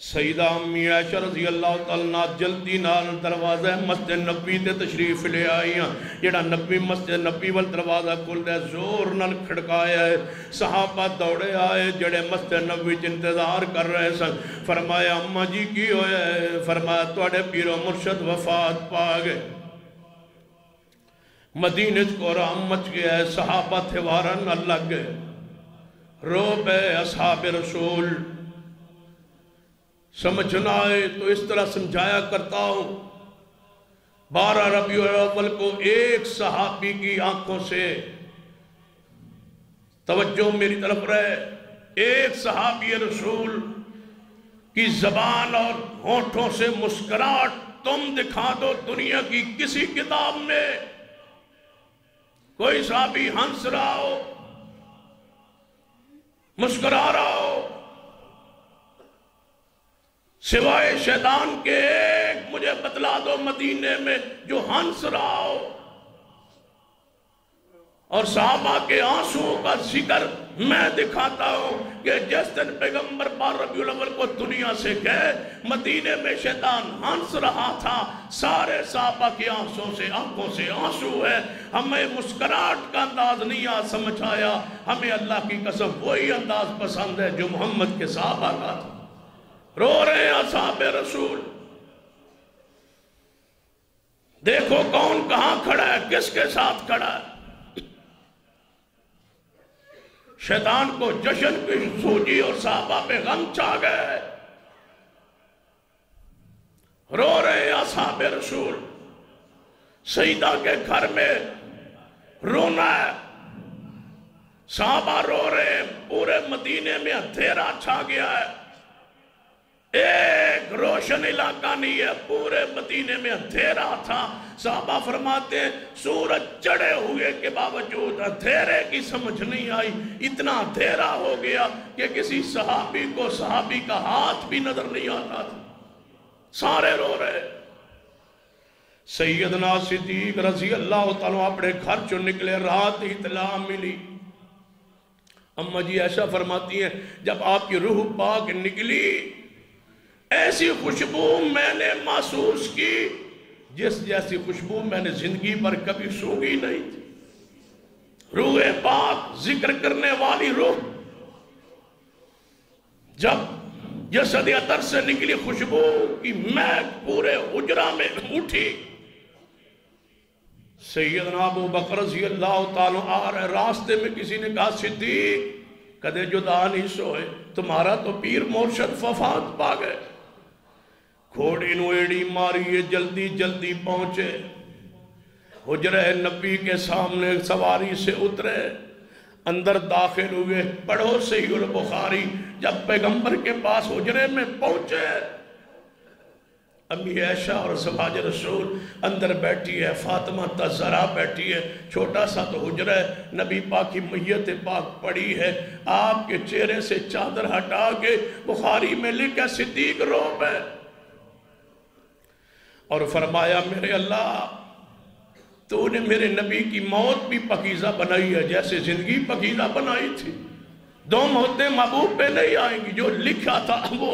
سیدہ امی عائشہ رضی اللہ تعالیٰ جلدی نال دروازہ مسجد نبی تے تشریف لے آئیاں، جڑا نبی مسجد نبی وال دروازہ کھل دے زور نال کھڑکایا ہے، صحابہ دوڑے آئے جڑے مسجد نبی انتظار کر رہے سن، فرمایا اماں جی کی ہوئے، فرمایا توڑے پیر و مرشد وفات پا گئے، مدینہ کو رام مچ گیا ہے، صحابہ تھے وارن نہ لگ گئے، رو پہ اصحاب رسول، سمجھنا ہے تو اس طرح سمجھایا کرتا ہوں، 12 ربیع الاول کو ایک صحابی کی آنکھوں سے توجہ میری طرف رہے، ایک صحابی رسول کی زبان اور ہونٹوں سے مسکراہٹ تم دکھا دو دنیا کی کسی کتاب میں، کوئی صحابی ہنس رہا ہو، مسکرا رہا ہو، سوائے شیطان کے ایک مجھے بتلا دو مدینے میں جو ہنس رہا ہو، اور صحابہ کے آنسوں کا ذکر میں دکھاتا ہوں کہ جس دن پیغمبر 12 ربیع الاول کو دنیا سے گئے مدینے میں شیطان ہنس رہا تھا، سارے صحابہ کی آنکھوں سے آنسو ہے، ہمیں مسکراہٹ کا انداز نہیں سمجھ آیا، ہمیں اللہ کی قسم وہی انداز پسند ہے جو محمد کے صحابہ کا تھا۔ رو رہے ہیں اصحاب رسول، دیکھو کون کہاں کھڑا ہے، کس کے ساتھ کھڑا ہے۔ شیطان کو جشن کی سوجی اور صحابہ پہ غم چھا گئے، رو رہے ہیں اصحاب رسول، سیدہ کے گھر میں رونا ہے، صحابہ رو رہے ہیں، پورے مدینے میں اندھیرا چھا گیا ہے، ایک روشن علاقہ نہیں ہے، پورے مدینے میں اندھیرا تھا۔ صحابہ فرماتے ہیں سورج چڑھے ہوئے کے باوجود اندھیرے کی سمجھ نہیں آئی، اتنا اندھیرا ہو گیا کہ کسی صحابی کو صحابی کا ہاتھ بھی نظر نہیں آتا تھا، سارے رو رہے۔ سیدنا صدیق رضی اللہ تعالیٰ اپنے گھر چو نکلے، رات اطلاع ملی، اماں جی ایسا فرماتی ہیں جب آپ کی روح پاک نکلی ایسی خوشبو میں نے محسوس کی جیسی خوشبو میں نے زندگی پر کبھی سونگھی نہیں تھی۔ روح پاک ذکر کرنے والی روح جب جسد اطہر سے نکلی خوشبو کی مہک پورے حجرہ میں اٹھی۔ سیدنا ابو بکر رضی اللہ تعالیٰ آ رہے، راستے میں کسی نے کہا صدیق کدے جدا نہیں سوئے، تمہارا تو پیر مرشد وفات پا گئے۔ گھوڑی نو ایڑی ماری جلدی جلدی پہنچے، حجرہ نبی کے سامنے سواری سے اترے، اندر داخل ہوئے، پڑھو صحیح البخاری۔ جب پیغمبر کے پاس حجرے میں پہنچے، امی عائشہ اور زواج رسول اندر بیٹھی ہے، فاطمہ تزہرا بیٹھی ہے، چھوٹا سا تو حجرہ ہے، نبی پاک کی میت پاک پڑی ہے، آپ کے چہرے سے چادر ہٹا کے بخاری میں لکھا صدیق رو پہ اور فرمایا میرے اللہ تو نے میرے نبی کی موت بھی پکیزہ بنائی ہے جیسے زندگی پکیزہ بنائی تھی، دو موتیں محبوب پہ نہیں آئیں گی، جو لکھا تھا وہ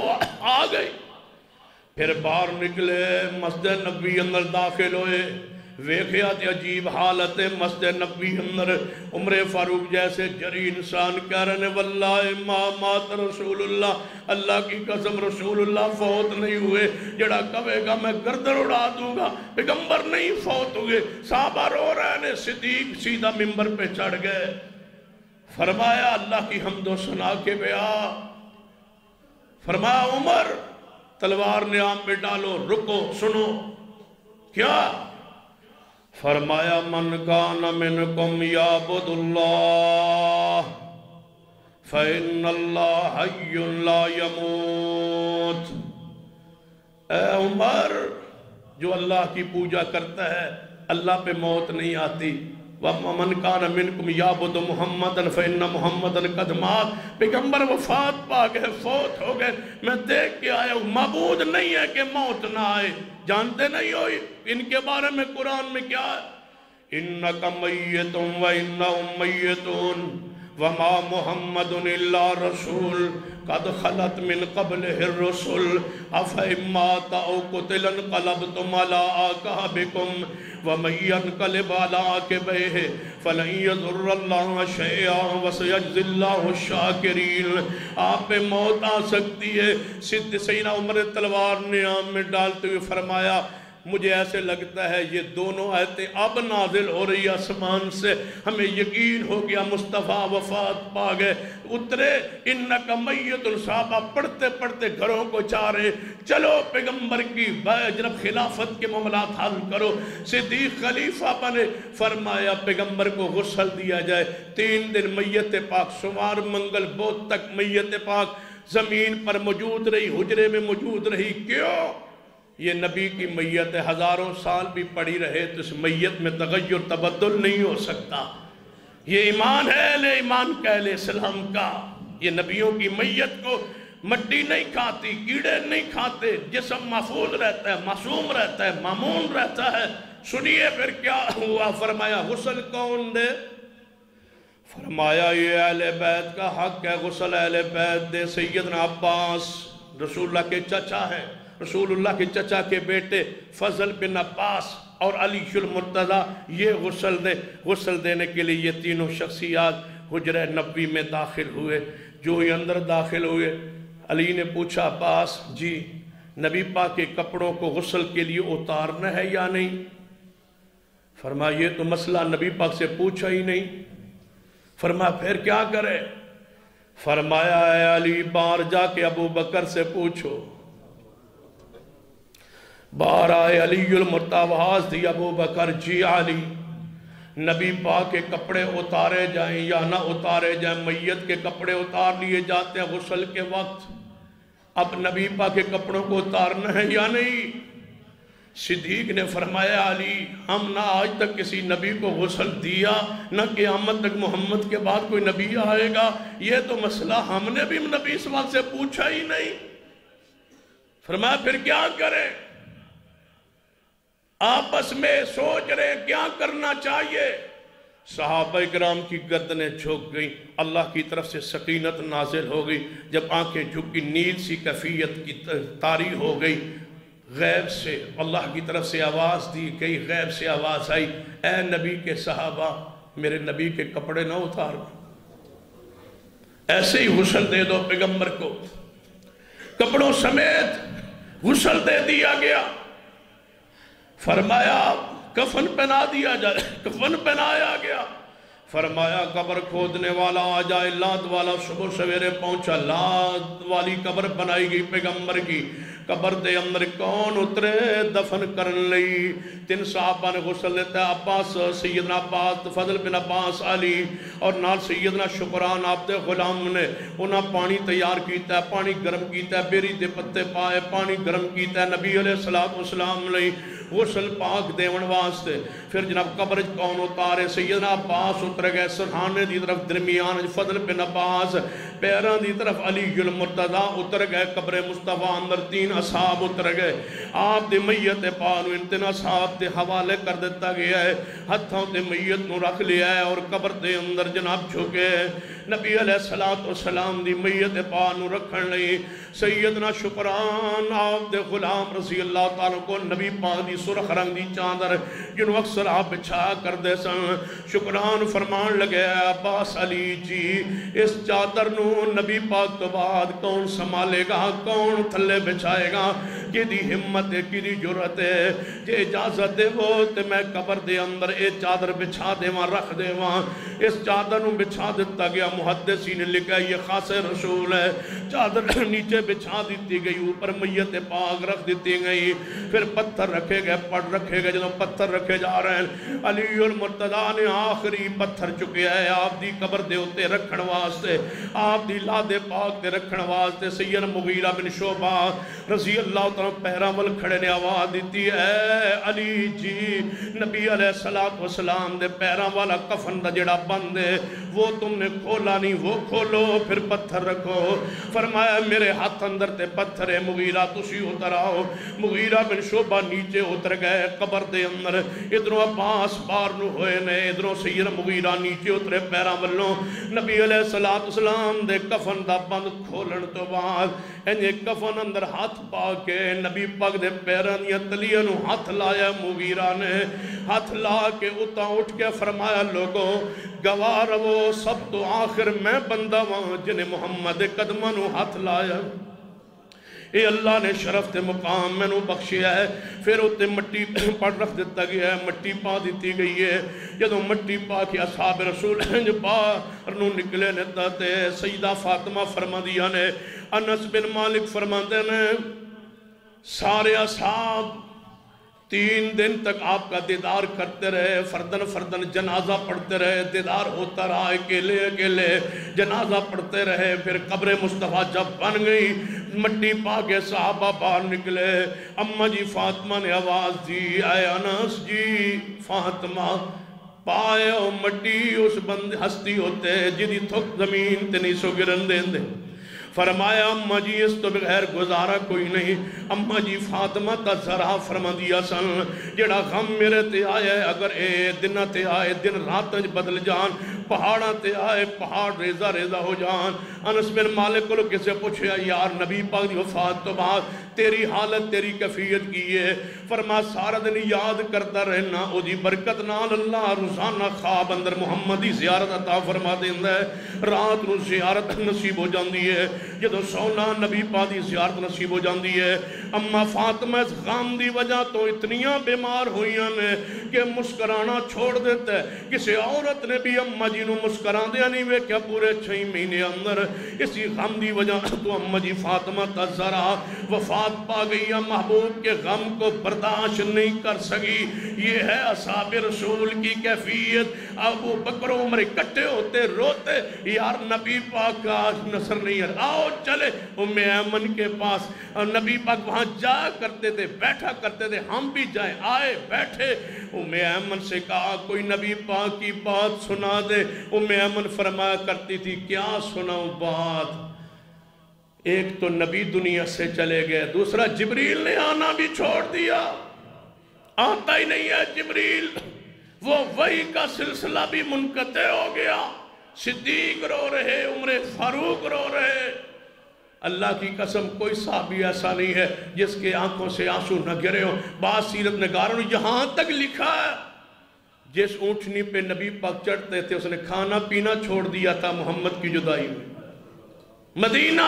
آ گئی۔ پھر باہر نکلے، مسجد نبی اندر داخل ہوئے، ویکھیا تے عجیب حالت مسجد نبی اندر، عمر فاروق جیسے جری انسان کہہ رہے ہیں واللہ ما مات رسول اللہ، اللہ کی قسم رسول اللہ فوت نہیں ہوئے، جڑا کہے گا میں گردن اڑا دوں گا، پیغمبر نہیں فوت ہوئے۔ صحابہ رو رہے ہیں، صدیق سیدھا ممبر پہ چڑھ گئے، فرمایا اللہ کی حمد و ثنا کے بیان، فرمایا عمر تلوار نیام پہ ڈالو، رکو سنو، کیا؟ فرمایا من کان منکم یعبد اللہ فإن اللہ حی لا یموت۔ اے عمر جو اللہ کی پوجا کرتا ہے اللہ پہ موت نہیں آتی۔ وَمَنْ كَانَ مِنْكُمْ يَعْبُدُ مُحَمَّدًا فَإِنَّ مُحَمَّدًا قَدْ مَاتَ۔ پیغمبر وفات پا گئے، فوت ہو گئے، میں دیکھ کے آیا ہوں، معبود نہیں ہے کہ موت نہ آئے۔ جانتے نہیں ہو ان کے بارے میں قرآن میں کیا ہے؟ إِنَّكَ مَيِّتٌ وَإِنَّهُمْ مَيِّتُونَ وَمَا مُحَمَّدٌ إِلَّا رَسُولٌ قَدْ خَلَتْ مِنْ قَبْلِهِ الرُّسُلُ أَفَإِن مَاتَ أَوْ قُتِلَ انقلبتم عَلَىٰ أَعْقَابِكُمْ وَمَن يَنقلب عَلَىٰ عَقِبَيْهِ فَلَن يَضُرَّ اللَّهَ شَيْئًا وَسَيَجْزِي اللَّهُ الشَّاكِرِينَ۔ آپ پہ موت آ سکتی ہے۔ سیدنا عمر تلوار نیام میں ڈالتے ہوئے فرمایا مجھے ایسے لگتا ہے یہ دونوں آیتیں اب نازل ہو رہی آسمان سے، ہمیں یقین ہو گیا مصطفیٰ وفات پا گئے، اترے انکا میت۔ صحابہ پڑھتے پڑھتے گھروں کو چاہ رہے، چلو پیغمبر کی جناب خلافت کے معاملات حل کرو۔ صدیق خلیفہ بنے، فرمایا پیغمبر کو غسل دیا جائے، 3 دن میت پاک سوار منگل بدھ تک میت پاک زمین پر موجود رہی، حجرے میں موجود رہی۔ کیوں؟ یہ نبی کی میت ہے، ہزاروں سال بھی پڑی رہے تو اس میت میں تغیر تبدل نہیں ہو سکتا۔ یہ ایمان ہے اہل ایمان کا، اہل اسلام کا۔ یہ نبیوں کی میت کو مٹی نہیں کھاتی، کیڑے نہیں کھاتے، جسم محفوظ رہتا ہے، معصوم رہتا ہے، مامون رہتا ہے۔ سنیے پھر کیا ہوا، فرمایا غسل کون دے؟ فرمایا یہ اہل بیت کا حق ہے، غسل اہل بیت دے۔ سیدنا عباس رسول اللہ کے چچا ہیں، رسول اللہ کے چچا کے بیٹے فضل بن عباس اور علی المرتضیٰ، یہ غسل دینے کے لیے یہ تینوں شخصیات حجرہ نبوی میں داخل ہوئے۔ جو ہی اندر داخل ہوئے، علی نے پوچھا عباس جی نبی پاک کے کپڑوں کو غسل کے لیے اتارنا ہے یا نہیں؟ فرمایا یہ تو مسئلہ نبی پاک سے پوچھا ہی نہیں۔ فرمایا پھر کیا کرے؟ فرمایا اے علی باہر جا کے ابو بکر سے پوچھو۔ باہر آئے علی المرتضیٰ دی ابو بکر جی علی نبی پاک کے کپڑے اتارے جائیں یا نہ اتارے جائیں؟ میت کے کپڑے اتار لیے جاتے ہیں غسل کے وقت، اب نبی پاک کے کپڑوں کو اتارنا ہے یا نہیں؟ صدیق نے فرمایا علی ہم نہ آج تک کسی نبی کو غسل دیا، نہ قیامت تک محمد کے بعد کوئی نبی آئے گا، یہ تو مسئلہ ہم نے بھی نبی اس وقت سے پوچھا ہی نہیں۔ فرمایا پھر کیا کریں؟ آپس میں سوچ رہے کیا کرنا چاہیے۔ صحابہ کرام کی گردنیں جھک گئیں، اللہ کی طرف سے سکینت نازل ہو گئی۔ جب آنکھیں جھکی نیل سی کیفیت کی طاری ہو گئی، غیب سے اللہ کی طرف سے آواز دی گئی، غیب سے آواز آئی اے نبی کے صحابہ میرے نبی کے کپڑے نہ اتارو، ایسے ہی غسل دے دو پیغمبر کو۔ کپڑوں سمیت غسل دے دیا گیا۔ فرمایا کفن پہنا دیا جائے، کفن پہنایا گیا۔ فرمایا قبر کھودنے والا آ جائے، لاد والا صبح سویرے پہنچا، لاد والی قبر بنائی گئی پیغمبر کی۔ قبر دے اندر کون اترے دفن کرن لئی؟ 3 صحابہ نے غسل لیتا ہے، عباس سیدنا عباس، فضل بن عباس، علی اور نال سیدنا شکران عبد غلام نے انہاں پانی تیار کیتا ہے، پانی گرم کیتا ہے، بیری دے پتے پائے، پانی گرم کیتا ہے نبی علیہ السلام لئی غسل پاک دیون واسطے۔ پھر جناب قبر کون اتارے؟ سیدنا عباس اتر گئے سرحانے دی طرف، درمیان فضل بن عباس، پیران دی طرف علی المرتضیٰ اتر گئے۔ قبر مصطفیٰ اندر 3 اصحاب اتر گئے۔ آپ دے میت پانو ان 3 اصحاب دے حوالے کر دیتا گیا ہے، ہتھوں دے میت نو رکھ لیا ہے اور قبر دے اندر جناب جھکے نبی علیہ السلام دی میت پانو رکھن لئی سیدنا شکران آپ دے غلام رضی اللہ تعالیٰ کو نبی پاک دی سرخ رنگ دی چادر جنہوں اکثر آپ بچھا کر دے سن، شکران فرمان لگے عباس علی جی اس چادر نو نبی پاک تو بعد کون سنبھالے گا، کون تھلے بچھائے گا؟ کہ دی ہمت ہے، کہ دی جرت ہے، کہ اجازت دے وہ تے میں قبر دے اندر اے چادر بچھا دے وہاں رکھ دے وہاں۔ اس چادر نو بچھا دیتا گیا، محدثین نے لکھا یہ خاص رسول ہے۔ چادر نیچے بچھا دیتی گئی، اوپر میت پاک رکھ دیتی گئی، پھر پتھر رکھے گئے، پڑ رکھے گئے۔ جنہوں پتھر رکھے جا رہے ہیں، علی المرتضیٰ نے آخری پتھر چکے ہے آپ دی قبر دے ہوتے رکھن واسطے، آپ دی لاد پاک دے رکھن واسطے۔ سید مغیرہ بن شعبہ رضی اللہ تعالیٰ پیرامل کھڑے نے آواز دیتی ہے علی جی نبی علیہ السلام دے پیرام والا کفن دا جڑا بند ہے وہ تم نے کھولا نہیں، وہ کھولو پھر پتھر رکھو۔ فرمایا میرے ہاتھ اندر تے پتھر ہے، مغیرہ تسی اتر آؤ۔ مغیرہ بن شعبہ نیچے اتر گئے قبر دے اندر، ادھروں عباس باہر نو ہوئے نے، ادھروں سید مغیرہ نیچے اترے پیرام والوں۔ نبی علیہ السلام دے کفن دا بند کھولن تو بعد انجے کفن اندر ہاتھ پا کے نبی پاک دے پیران یا تلیہ نو ہاتھ لایا۔ مغیرہ نے ہاتھ لا کے اتا اٹھ کے فرمایا لوگوں گوار وہ سب تو آخر میں بندہ وہاں جنہیں محمد قدمہ نو ہاتھ لایا، اے اللہ نے شرف تے مقام میں نو بخشیا ہے۔ پھر اتے مٹی پڑ رکھ دیتا گیا ہے، مٹی پا دیتی گئی ہے۔ جدو مٹی پا کے اصحاب رسول جو باہر نو نکلے نیتا تے سیدہ فاطمہ فرما دیا نے، انس بن مالک فرما دے نے سارے اصحاب 3 دن تک آپ کا دیدار کرتے رہے، فردن فردن جنازہ پڑھتے رہے، دیدار ہوتا رہا، اکیلے اکیلے جنازہ پڑھتے رہے۔ پھر قبر مصطفیٰ جب بن گئی، مٹی پا کے صحابہ باہر نکلے، اماں جی فاطمہ نے آواز دی اے انس جی فاطمہ پائے او مٹی اس بند ہستی ہوتے جدی تھک زمین تے نہیں سو گرن دیں دے۔ فرمایا اماں جی اس تو بغیر گزارا کوئی نہیں۔ اماں جی فاطمہ تا ذرا فرما دیا سن جڑا غم میرے تے آیا ہے اگر اے دنہ تے آئے دن رات بدل جان پہاڑاں تے آئے پہاڑ ریزہ ریزہ ہو جان انس بن مالک کو کسے پوچھے یار نبی پاک دی وفات تو بعد تیری حالت تیری کیفیت کی ہے فرما سارا دن یاد کرتا رہنا او دی برکت نال اللہ روزانہ خواب اندر محمدی زیارت عطا فرما دیندا ہے رات نو زیارت نصیب ہو جاندی ہے جدوں سونا نبی پاک دی زیارت نصیب ہو جاندی ہے اما فاطمہ اس غم دی وجہ تو اتنیاں بیمار ہوئیاں نے کہ مسکرانا چھوڑ دیتا ہے کسی عورت نے بھی اما جی نو مسکران دیا نہیں وے کیا پورے 6 مہینے اندر اسی غم دی وجہ تو اما جی فاطمہ تزرا وفات پا گئی محبوب کے غم کو برداشت نہیں کر سکی یہ ہے اصحاب رسول کی کیفیت ابو بکر عمر اکٹھے ہوتے روتے یار نبی پاک کا آج نصر نہیں ہے آؤ چلے ام ایمن کے پاس نبی پاک وہاں جا کرتے تھے بیٹھا کرتے تھے ہم بھی جائیں آئے بیٹھے ام ایمن سے کہا کوئی نبی پاک کی بات سنا دے ام ایمن فرمایا کرتی تھی کیا سناؤں بات ایک تو نبی دنیا سے چلے گئے دوسرا جبریل نے آنا بھی چھوڑ دیا آتا ہی نہیں ہے جبریل وہ وحی کا سلسلہ بھی منقطع ہو گیا صدیق رو رہے عمر فاروق رو رہے اللہ کی قسم کوئی صحابی ایسا نہیں ہے جس کے آنکھوں سے آنسو نہ گرے ہو بعض سیرت نگاروں نے یہاں تک لکھا ہے جس اونٹنی پہ نبی پاک چڑھتے تھے اس نے کھانا پینا چھوڑ دیا تھا محمد کی جدائی میں مدینہ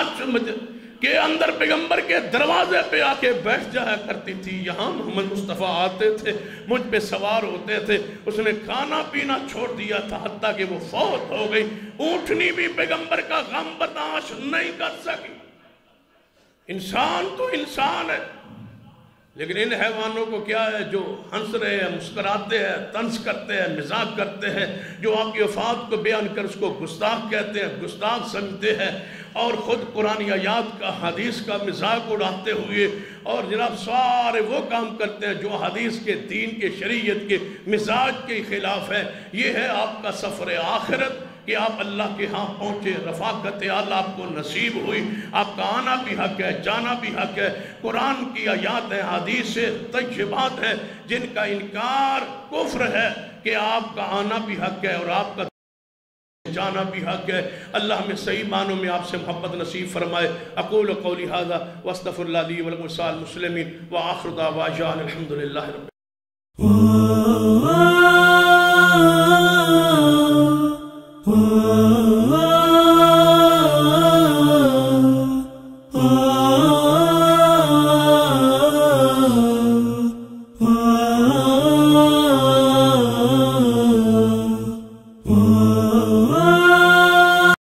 کے اندر پیغمبر کے دروازے پہ آ کے بیٹھ جایا کرتی تھی یہاں محمد مصطفیٰ آتے تھے مجھ پہ سوار ہوتے تھے اس نے کھانا پینا چھوڑ دیا تھا حتیٰ کہ وہ فوت ہو گئی اونٹنی بھی پیغمبر کا غم برداشت نہیں کر سکی انسان تو انسان ہے لیکن ان حیوانوں کو کیا ہے جو ہنس رہے ہیں مسکراتے ہیں طنز کرتے ہیں مزاق کرتے ہیں جو آپ کی وفات کو بیان کر اس کو گستاخ کہتے ہیں گستاخ سمجھتے ہیں اور خود قرآن آیات کا حدیث کا مزاق اڑاتے ہوئے اور جناب سارے وہ کام کرتے ہیں جو حدیث کے دین کے شریعت کے مزاج کے خلاف ہے یہ ہے آپ کا سفر آخرت کہ آپ اللہ کے ہاں پہنچے رفاقت اعلیٰ آپ کو نصیب ہوئی آپ کا آنا بھی حق ہے جانا بھی حق ہے قرآن کی آیات ہیں حدیث سے طیبات ہیں جن کا انکار کفر ہے کہ آپ کا آنا بھی حق ہے اور آپ کا جانا بھی حق ہے اللہ ہمیں صحیح معنوں میں آپ سے محبت نصیب فرمائے اقول قولی ھذا واستغفر اللہ لی ولکم ولسائر المسلمین وآخر دعوانا الحمدللہ رب